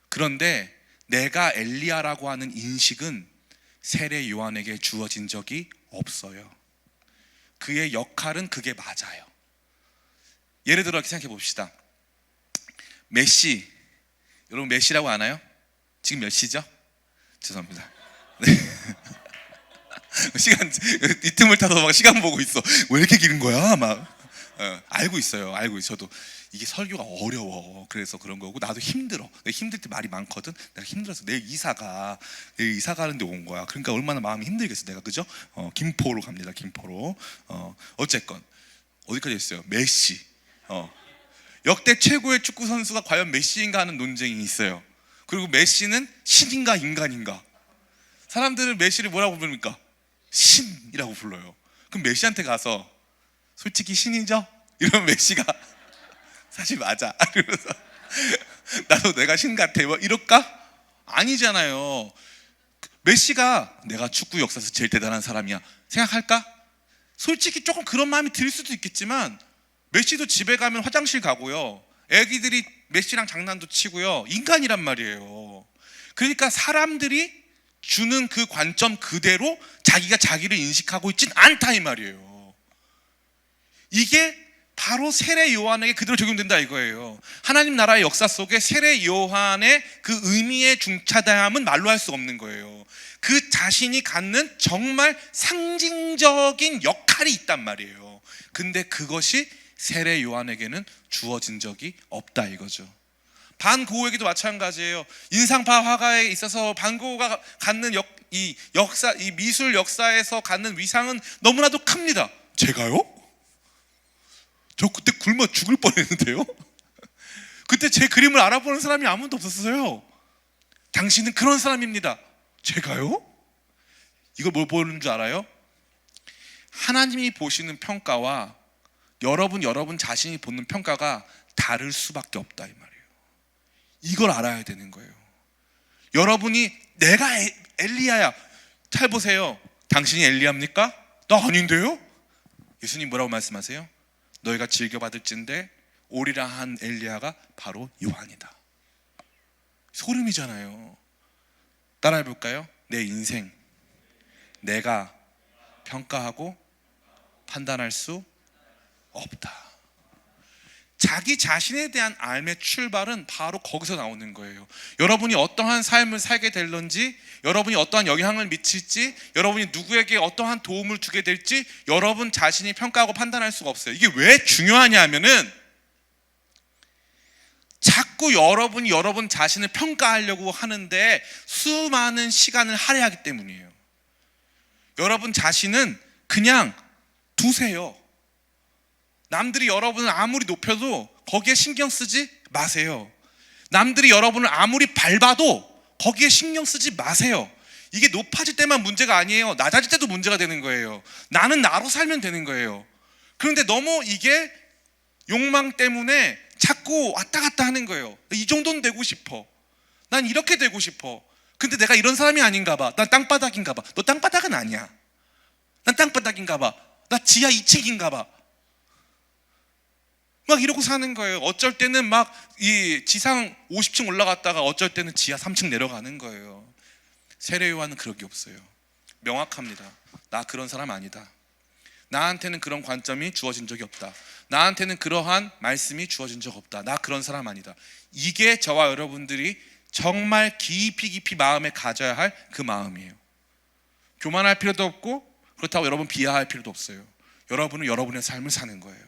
그런데 내가 엘리야라고 하는 인식은 세례 요한에게 주어진 적이 없어요. 그의 역할은 그게 맞아요. 예를 들어 이렇게 생각해 봅시다. 메시, 여러분 메시라고 아나요? 지금 몇 시죠? 죄송합니다. 네. 시간 이 틈을 타서 막 시간 보고 있어. 왜 이렇게 기는 거야? 막 알고 있어요. 저도 이게 설교가 어려워. 그래서 그런 거고 나도 힘들어. 힘들 때 말이 많거든. 내가 힘들어서 내일 이사 가는데 온 거야. 그러니까 얼마나 마음이 힘들겠어 내가. 그죠? 김포로 갑니다. 김포로. 어쨌건 어디까지 했어요? 메시. 역대 최고의 축구 선수가 과연 메시인가 하는 논쟁이 있어요. 그리고 메시는 신인가 인간인가? 사람들은 메시를 뭐라고 부릅니까? 신이라고 불러요. 그럼 메시한테 가서 솔직히 신이죠? 이러면 메시가 사실 맞아. 그래서 나도 내가 신 같아. 뭐 이럴까? 아니잖아요. 메시가 내가 축구 역사에서 제일 대단한 사람이야 생각할까? 솔직히 조금 그런 마음이 들 수도 있겠지만 메시도 집에 가면 화장실 가고요. 애기들이 메시랑 장난도 치고요. 인간이란 말이에요. 그러니까 사람들이 주는 그 관점 그대로 자기가 자기를 인식하고 있진 않다 이 말이에요. 이게 바로 세례 요한에게 그대로 적용된다 이거예요. 하나님 나라의 역사 속에 세례 요한의 그 의미의 중차대함은 말로 할 수 없는 거예요. 그 자신이 갖는 정말 상징적인 역할이 있단 말이에요. 근데 그것이 세례 요한에게는 주어진 적이 없다 이거죠. 반 고흐에게도 마찬가지예요. 인상파 화가에 있어서 반 고흐가 갖는 이 미술 역사에서 갖는 위상은 너무나도 큽니다. 제가요? 저 그때 굶어 죽을 뻔했는데요. 그때 제 그림을 알아보는 사람이 아무도 없었어요. 당신은 그런 사람입니다. 제가요? 이거 뭘 보는 줄 알아요? 하나님이 보시는 평가와 여러분 자신이 보는 평가가 다를 수밖에 없다 이 말이에요. 이걸 알아야 되는 거예요. 여러분이 내가 엘리야야. 잘 보세요. 당신이 엘리야입니까? 나 아닌데요? 예수님 뭐라고 말씀하세요? 너희가 즐겨받을진대 오리라 한 엘리야가 바로 요한이다. 소름이잖아요. 따라해 볼까요? 내 인생 내가 평가하고 판단할 수 없다. 자기 자신에 대한 삶의 출발은 바로 거기서 나오는 거예요. 여러분이 어떠한 삶을 살게 될런지, 여러분이 어떠한 영향을 미칠지, 여러분이 누구에게 어떠한 도움을 주게 될지 여러분 자신이 평가하고 판단할 수가 없어요. 이게 왜 중요하냐 하면은 자꾸 여러분이 여러분 자신을 평가하려고 하는데 수많은 시간을 할애하기 때문이에요. 여러분 자신은 그냥 두세요. 남들이 여러분을 아무리 높여도 거기에 신경 쓰지 마세요. 남들이 여러분을 아무리 밟아도 거기에 신경 쓰지 마세요. 이게 높아질 때만 문제가 아니에요. 낮아질 때도 문제가 되는 거예요. 나는 나로 살면 되는 거예요. 그런데 너무 이게 욕망 때문에 자꾸 왔다 갔다 하는 거예요. 이 정도는 되고 싶어. 난 이렇게 되고 싶어. 근데 내가 이런 사람이 아닌가 봐. 난 땅바닥인가 봐. 너 땅바닥은 아니야. 난 땅바닥인가 봐. 나 지하 2층인가 봐. 막 이러고 사는 거예요. 어쩔 때는 막 이 지상 50층 올라갔다가 어쩔 때는 지하 3층 내려가는 거예요. 세례 요한은 그런 게 없어요. 명확합니다. 나 그런 사람 아니다. 나한테는 그런 관점이 주어진 적이 없다. 나한테는 그러한 말씀이 주어진 적 없다. 나 그런 사람 아니다. 이게 저와 여러분들이 정말 깊이 마음에 가져야 할 그 마음이에요. 교만할 필요도 없고 그렇다고 여러분 비하할 필요도 없어요. 여러분은 여러분의 삶을 사는 거예요.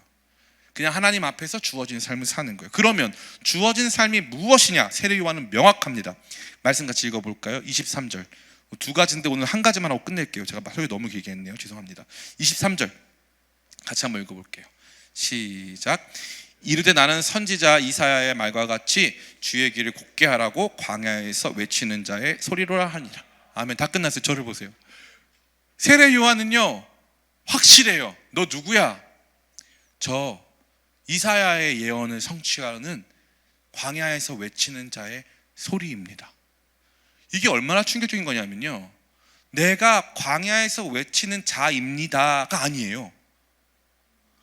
그냥 하나님 앞에서 주어진 삶을 사는 거예요. 그러면 주어진 삶이 무엇이냐? 세례 요한은 명확합니다. 말씀 같이 읽어볼까요? 23절. 두 가지인데 오늘 한 가지만 하고 끝낼게요. 제가 설교 너무 길게 했네요. 죄송합니다. 23절 같이 한번 읽어볼게요. 시작. 이르되 나는 선지자 이사야의 말과 같이 주의 길을 곧게 하라고 광야에서 외치는 자의 소리로라 하니라. 아멘. 다 끝났어요. 저를 보세요. 세례 요한은요 확실해요. 너 누구야? 저 이사야의 예언을 성취하는 광야에서 외치는 자의 소리입니다. 이게 얼마나 충격적인 거냐면요, 내가 광야에서 외치는 자입니다가 아니에요.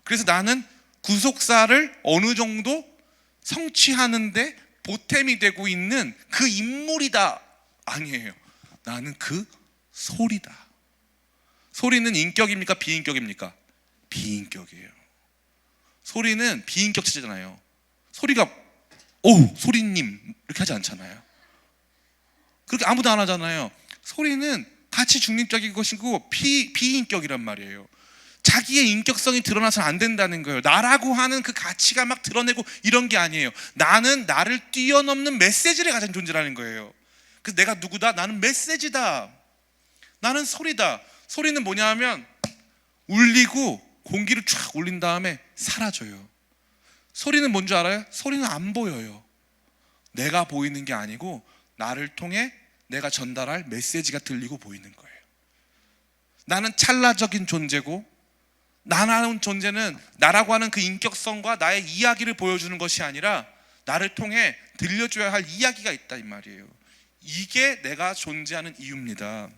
그래서 나는 구속사를 어느 정도 성취하는데 보탬이 되고 있는 그 인물이다 아니에요. 나는 그 소리다. 소리는 인격입니까? 비인격입니까? 비인격이에요. 소리는 비인격 체제잖아요. 소리가 오 소리님 이렇게 하지 않잖아요. 그렇게 아무도 안 하잖아요. 소리는 가치 중립적인 것이고 비인격이란 말이에요. 자기의 인격성이 드러나서는 안 된다는 거예요. 나라고 하는 그 가치가 막 드러내고 이런 게 아니에요. 나는 나를 뛰어넘는 메시지를 가진 존재라는 거예요. 그래서 내가 누구다? 나는 메시지다. 나는 소리다. 소리는 뭐냐 하면 울리고 공기를 쫙 울린 다음에 사라져요. 소리는 뭔지 알아요? 소리는 안 보여요. 내가 보이는 게 아니고 나를 통해 내가 전달할 메시지가 들리고 보이는 거예요. 나는 찰나적인 존재고 나라는 존재는 나라고 하는 그 인격성과 나의 이야기를 보여주는 것이 아니라 나를 통해 들려줘야 할 이야기가 있다 이 말이에요. 이게 내가 존재하는 이유입니다.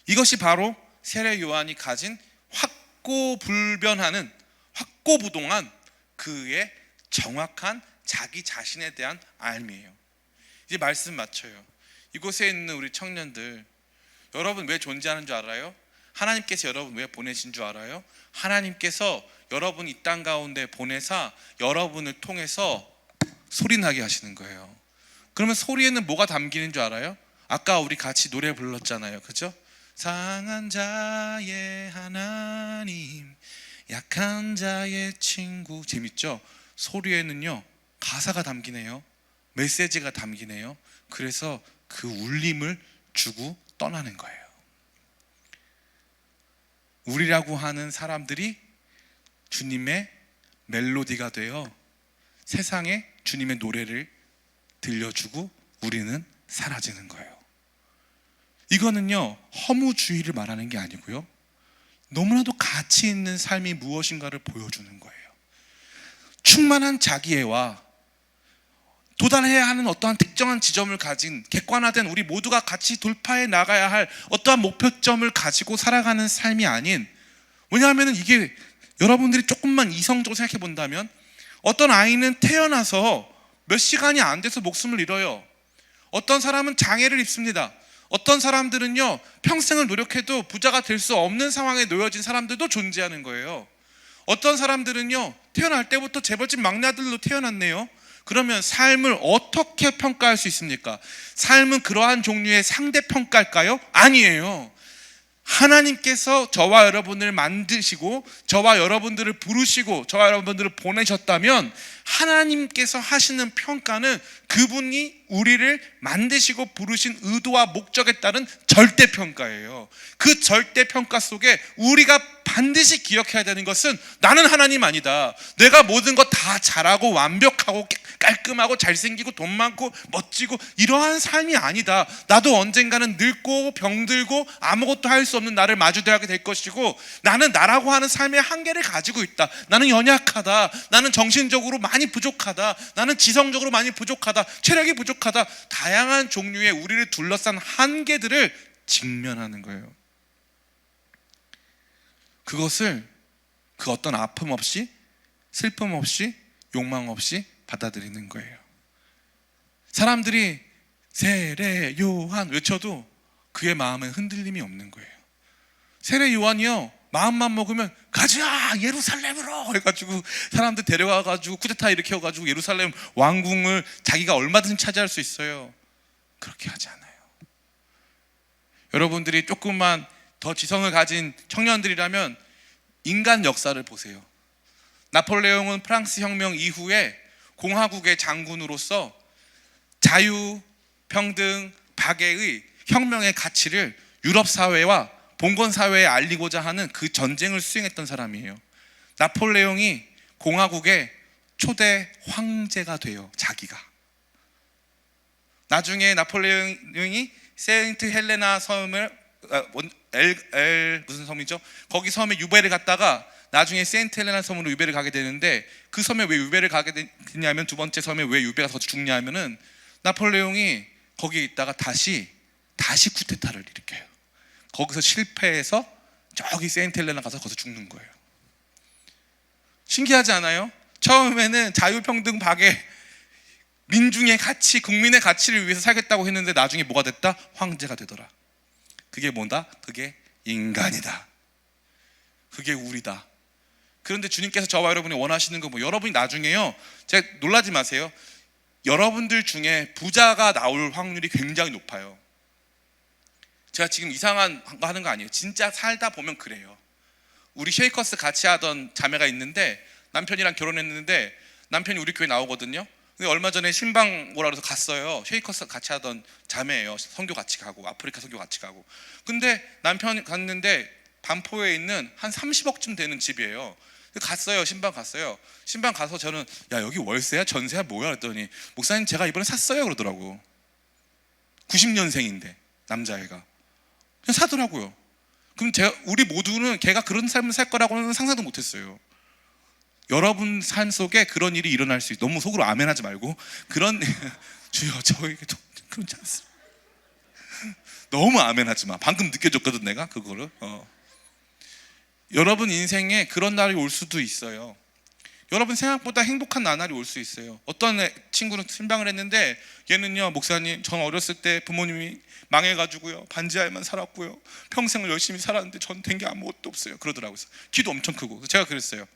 이것이 바로 세례 요한이 가진 확고불변하는 확고부동한 그의 정확한 자기 자신에 대한 알미예요. 이제 말씀 맞춰요. 이곳에 있는 우리 청년들, 여러분 왜 존재하는 줄 알아요? 하나님께서 여러분 왜 보내신 줄 알아요? 하나님께서 여러분 이 땅 가운데 보내사 여러분을 통해서 소리나게 하시는 거예요. 그러면 소리에는 뭐가 담기는 줄 알아요? 아까 우리 같이 노래 불렀잖아요. 그죠? 상한 자의 하나님, 약한 자의 친구. 재밌죠? 소리에는요 가사가 담기네요. 메시지가 담기네요. 그래서 그 울림을 주고 떠나는 거예요. 우리라고 하는 사람들이 주님의 멜로디가 되어 세상에 주님의 노래를 들려주고 우리는 사라지는 거예요. 이거는요 허무주의를 말하는 게 아니고요, 너무나도 가치 있는 삶이 무엇인가를 보여주는 거예요. 충만한 자기애와 도달해야 하는 어떠한 특정한 지점을 가진 객관화된 우리 모두가 같이 돌파해 나가야 할 어떠한 목표점을 가지고 살아가는 삶이 아닌 왜냐하면 이게 여러분들이 조금만 이성적으로 생각해 본다면 어떤 아이는 태어나서 몇 시간이 안 돼서 목숨을 잃어요. 어떤 사람은 장애를 입습니다. 어떤 사람들은요, 평생을 노력해도 부자가 될 수 없는 상황에 놓여진 사람들도 존재하는 거예요. 어떤 사람들은요, 태어날 때부터 재벌집 막내 아들로 태어났네요. 그러면 삶을 어떻게 평가할 수 있습니까? 삶은 그러한 종류의 상대평가일까요? 아니에요. 하나님께서 저와 여러분을 만드시고 저와 여러분들을 부르시고 저와 여러분들을 보내셨다면 하나님께서 하시는 평가는 그분이 우리를 만드시고 부르신 의도와 목적에 따른 절대평가예요. 그 절대평가 속에 우리가 반드시 기억해야 되는 것은 나는 하나님 아니다. 내가 모든 것 다 잘하고 완벽하고 깔끔하고 잘생기고 돈 많고 멋지고 이러한 삶이 아니다. 나도 언젠가는 늙고 병들고 아무것도 할 수 없는 나를 마주대하게 될 것이고 나는 나라고 하는 삶의 한계를 가지고 있다. 나는 연약하다. 나는 정신적으로 많이 부족하다. 나는 지성적으로 많이 부족하다. 체력이 부족하다. 다양한 종류의 우리를 둘러싼 한계들을 직면하는 거예요. 그것을 그 어떤 아픔 없이 슬픔 없이 욕망 없이 받아들이는 거예요. 사람들이 세례 요한 외쳐도 그의 마음에 흔들림이 없는 거예요. 세례 요한이요, 마음만 먹으면 가자 예루살렘으로 해가지고 사람들 데려가가지고 쿠데타 일으켜가지고 예루살렘 왕궁을 자기가 얼마든지 차지할 수 있어요. 그렇게 하지 않아요. 여러분들이 조금만 더 지성을 가진 청년들이라면 인간 역사를 보세요. 나폴레옹은 프랑스 혁명 이후에 공화국의 장군으로서 자유, 평등, 박애의 혁명의 가치를 유럽 사회와 봉건 사회에 알리고자 하는 그 전쟁을 수행했던 사람이에요. 나폴레옹이 공화국의 초대 황제가 돼요. 자기가. 나중에 나폴레옹이 세인트 헬레나 섬을 무슨 섬이죠? 거기 섬에 유배를 갔다가 나중에 세인트 헬레나 섬으로 유배를 가게 되는데 그 섬에 왜 유배를 가게 되냐면 두 번째 섬에 왜 유배가 더 죽냐면은 나폴레옹이 거기에 있다가 다시 쿠데타를 일으켜요. 거기서 실패해서 저기 세인트 헬레나 가서 거기서 죽는 거예요. 신기하지 않아요? 처음에는 자유평등 박애 민중의 가치, 국민의 가치를 위해서 살겠다고 했는데 나중에 뭐가 됐다? 황제가 되더라. 그게 뭐다? 그게 인간이다. 그게 우리다. 그런데 주님께서 저와 여러분이 원하시는 건 여러분이 나중에요, 제가 놀라지 마세요. 여러분들 중에 부자가 나올 확률이 굉장히 높아요. 제가 지금 이상한 거 하는 거 아니에요. 진짜 살다 보면 그래요. 우리 쉐이커스 같이 하던 자매가 있는데 남편이랑 결혼했는데 남편이 우리 교회 나오거든요. 근데 얼마 전에 신방 오라 그래서 갔어요. 쉐이커스 같이 하던 자매예요. 선교 같이 가고 아프리카 선교 같이 가고. 근데 남편 갔는데 반포에 있는 한 30억쯤 되는 집이에요. 갔어요. 신방 갔어요. 신방 가서 저는 야 여기 월세야 전세야 뭐야 그랬더니 목사님 제가 이번에 샀어요 그러더라고. 90년생인데 남자애가 그냥 사더라고요. 그럼 우리 모두는 걔가 그런 삶을 살 거라고는 상상도 못했어요. 여러분 삶 속에 그런 일이 일어날 수 있어요. 너무 속으로 아멘하지 말고 그런 주여 저에게도 그렇지 않습니다. 너무 아멘하지 마. 방금 느껴졌거든 내가 그거를. 여러분 인생에 그런 날이 올 수도 있어요. 여러분 생각보다 행복한 나날이 올 수 있어요. 어떤 친구는 신방을 했는데 얘는요, 목사님 전 어렸을 때 부모님이 망해가지고요 반지하에만 살았고요 평생을 열심히 살았는데 전 된 게 아무것도 없어요 그러더라고요. 키도 엄청 크고. 제가 그랬어요.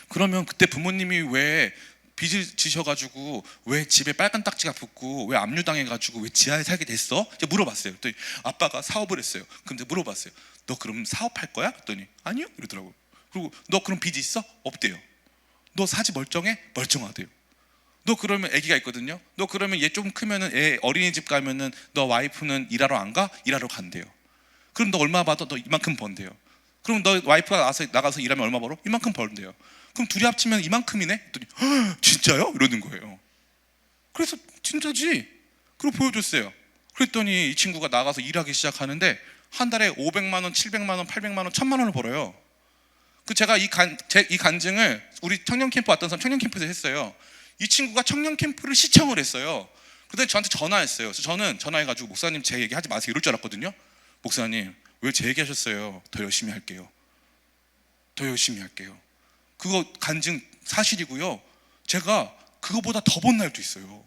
그러면 그때 부모님이 왜 빚을 지셔가지고 왜 집에 빨간 딱지가 붙고 왜 압류당해가지고 왜 지하에 살게 됐어? 제가 물어봤어요. 그랬더니 아빠가 사업을 했어요. 근데 물어봤어요. 너 그럼 사업할 거야? 그랬더니 아니요 이러더라고요. 그리고 너 그럼 빚 있어? 없대요. 너 사지 멀쩡해? 멀쩡하대요. 너 그러면 아기가 있거든요. 너 그러면 얘 좀 크면은 애 어린이집 가면은 너 와이프는 일하러 안 가? 일하러 간대요. 그럼 너 얼마 받아? 너 이만큼 번대요. 그럼 너 와이프가 나가서 일하면 얼마 벌어? 이만큼 벌대요. 그럼 둘이 합치면 이만큼이네? 그랬더니 진짜요? 이러는 거예요. 그래서 진짜지? 그리고 보여줬어요. 그랬더니 이 친구가 나가서 일하기 시작하는데 한 달에 500만 원, 700만 원, 800만 원, 1000만 원을 벌어요. 제가 이 간증을 우리 청년 캠프 왔던 사람 청년 캠프에서 했어요. 이 친구가 청년 캠프를 시청을 했어요. 그런데 저한테 전화했어요. 그래서 저는 전화해가지고 목사님 제 얘기 하지 마세요 이럴 줄 알았거든요. 목사님 왜 제 얘기 하셨어요? 더 열심히 할게요. 더 열심히 할게요. 그거 간증 사실이고요. 제가 그거보다 더 본 날도 있어요.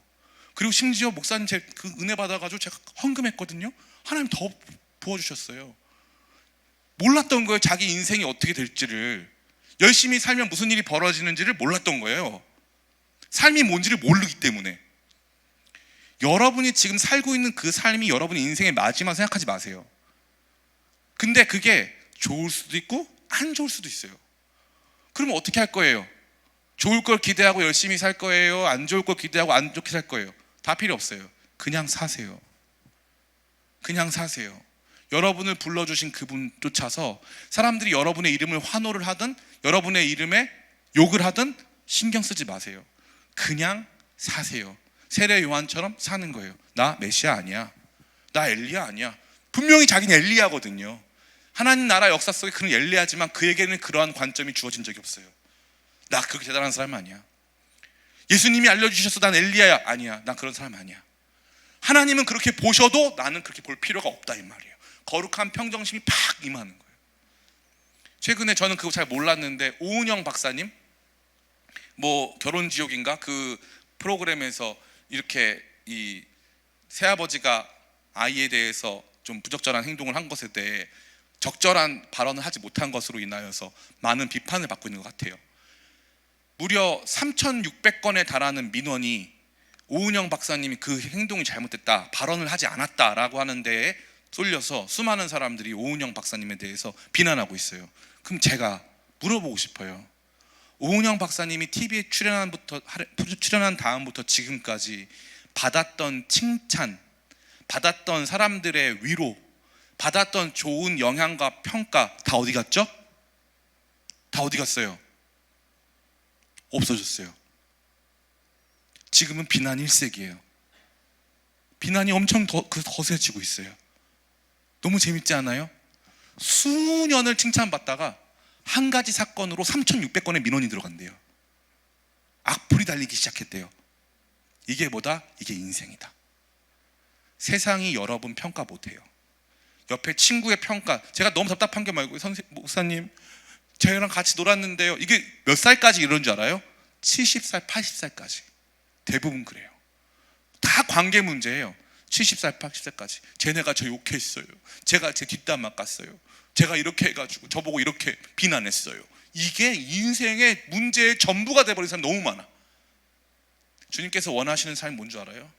그리고 심지어 목사님 제 그 은혜 받아가지고 제가 헌금했거든요. 하나님 더 부어주셨어요. 몰랐던 거예요. 자기 인생이 어떻게 될지를. 열심히 살면 무슨 일이 벌어지는지를 몰랐던 거예요. 삶이 뭔지를 모르기 때문에. 여러분이 지금 살고 있는 그 삶이 여러분의 인생의 마지막 생각하지 마세요. 근데 그게 좋을 수도 있고 안 좋을 수도 있어요. 그러면 어떻게 할 거예요? 좋을 걸 기대하고 열심히 살 거예요? 안 좋을 걸 기대하고 안 좋게 살 거예요? 다 필요 없어요. 그냥 사세요. 그냥 사세요. 여러분을 불러주신 그분 쫓아서 사람들이 여러분의 이름을 환호를 하든 여러분의 이름에 욕을 하든 신경 쓰지 마세요. 그냥 사세요. 세례 요한처럼 사는 거예요. 나 메시아 아니야. 나 엘리야 아니야. 분명히 자기는 엘리야거든요. 하나님 나라 역사 속에 그런 엘리야지만 그에게는 그러한 관점이 주어진 적이 없어요. 나 그렇게 대단한 사람 아니야. 예수님이 알려주셔서 난 엘리야야. 아니야. 난 그런 사람 아니야. 하나님은 그렇게 보셔도 나는 그렇게 볼 필요가 없다 이 말이에요. 거룩한 평정심이 팍 임하는 거예요. 최근에 저는 그거 잘 몰랐는데 오은영 박사님 뭐 결혼지옥인가 그 프로그램에서 이렇게 이 새아버지가 아이에 대해서 좀 부적절한 행동을 한 것에 대해 적절한 발언을 하지 못한 것으로 인하여서 많은 비판을 받고 있는 것 같아요. 무려 3,600건에 달하는 민원이 오은영 박사님이 그 행동이 잘못됐다, 발언을 하지 않았다라고 하는 데에 쏠려서 수많은 사람들이 오은영 박사님에 대해서 비난하고 있어요. 그럼 제가 물어보고 싶어요. 오은영 박사님이 TV에 출연한 다음부터 지금까지 받았던 칭찬, 받았던 사람들의 위로, 받았던 좋은 영향과 평가 다 어디 갔죠? 다 어디 갔어요? 없어졌어요. 지금은 비난 일색이에요. 비난이 엄청 거세지고 있어요. 너무 재밌지 않아요? 수년을 칭찬받다가 한 가지 사건으로 3,600건의 민원이 들어간대요. 악플이 달리기 시작했대요. 이게 뭐다? 이게 인생이다. 세상이 여러분 평가 못해요. 옆에 친구의 평가, 제가 너무 답답한 게 말고 목사님 저희랑 같이 놀았는데요. 이게 몇 살까지 이런 줄 알아요? 70살, 80살까지 대부분 그래요. 다 관계 문제예요. 70살, 80살까지 쟤네가 저 욕했어요. 제가 제 뒷담 깎았어요. 제가 이렇게 해가지고 저보고 이렇게 비난했어요. 이게 인생의 문제의 전부가 돼버린 사람 너무 많아. 주님께서 원하시는 삶이 뭔 줄 알아요?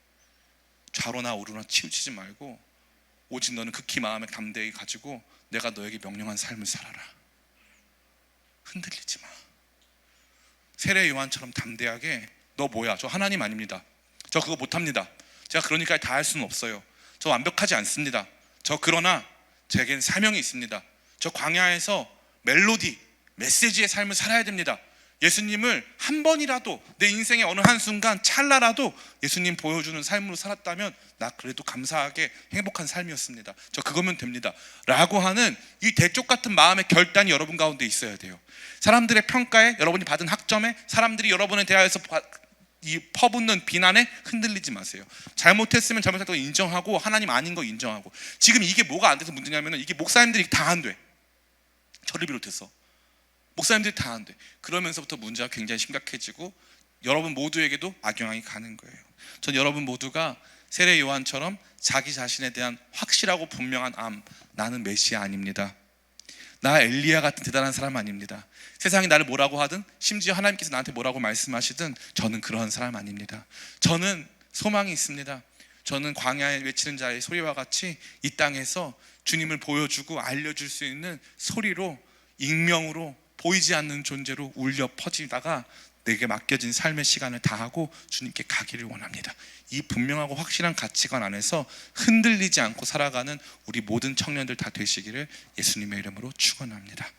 좌로나 우로나 치우치지 말고 오직 너는 극히 마음에 담대히 가지고 내가 너에게 명령한 삶을 살아라. 흔들리지 마. 세례 요한처럼 담대하게 너 뭐야? 저 하나님 아닙니다. 저 그거 못합니다. 제가 그러니까 다 할 수는 없어요. 저 완벽하지 않습니다. 저 그러나 제겐 사명이 있습니다. 저 광야에서 멜로디, 메시지의 삶을 살아야 됩니다. 예수님을 한 번이라도 내 인생의 어느 한순간 찰나라도 예수님 보여주는 삶으로 살았다면 나 그래도 감사하게 행복한 삶이었습니다. 저 그거면 됩니다 라고 하는 이 대쪽 같은 마음의 결단이 여러분 가운데 있어야 돼요. 사람들의 평가에, 여러분이 받은 학점에, 사람들이 여러분에 대하여서 이 퍼붓는 비난에 흔들리지 마세요. 잘못했으면 잘못했다고 인정하고 하나님 아닌 거 인정하고. 지금 이게 뭐가 안 돼서 문제냐면 이게 목사님들이 다 안 돼. 저를 비롯해서 목사님들이 다 안 돼. 그러면서부터 문제가 굉장히 심각해지고 여러분 모두에게도 악영향이 가는 거예요. 전 여러분 모두가 세례 요한처럼 자기 자신에 대한 확실하고 분명한 나는 메시아 아닙니다. 나 엘리야 같은 대단한 사람 아닙니다. 세상이 나를 뭐라고 하든 심지어 하나님께서 나한테 뭐라고 말씀하시든 저는 그러한 사람 아닙니다. 저는 소망이 있습니다. 저는 광야에 외치는 자의 소리와 같이 이 땅에서 주님을 보여주고 알려줄 수 있는 소리로, 익명으로, 보이지 않는 존재로 울려 퍼지다가 내게 맡겨진 삶의 시간을 다하고 주님께 가기를 원합니다. 이 분명하고 확실한 가치관 안에서 흔들리지 않고 살아가는 우리 모든 청년들 다 되시기를 예수님의 이름으로 축원합니다.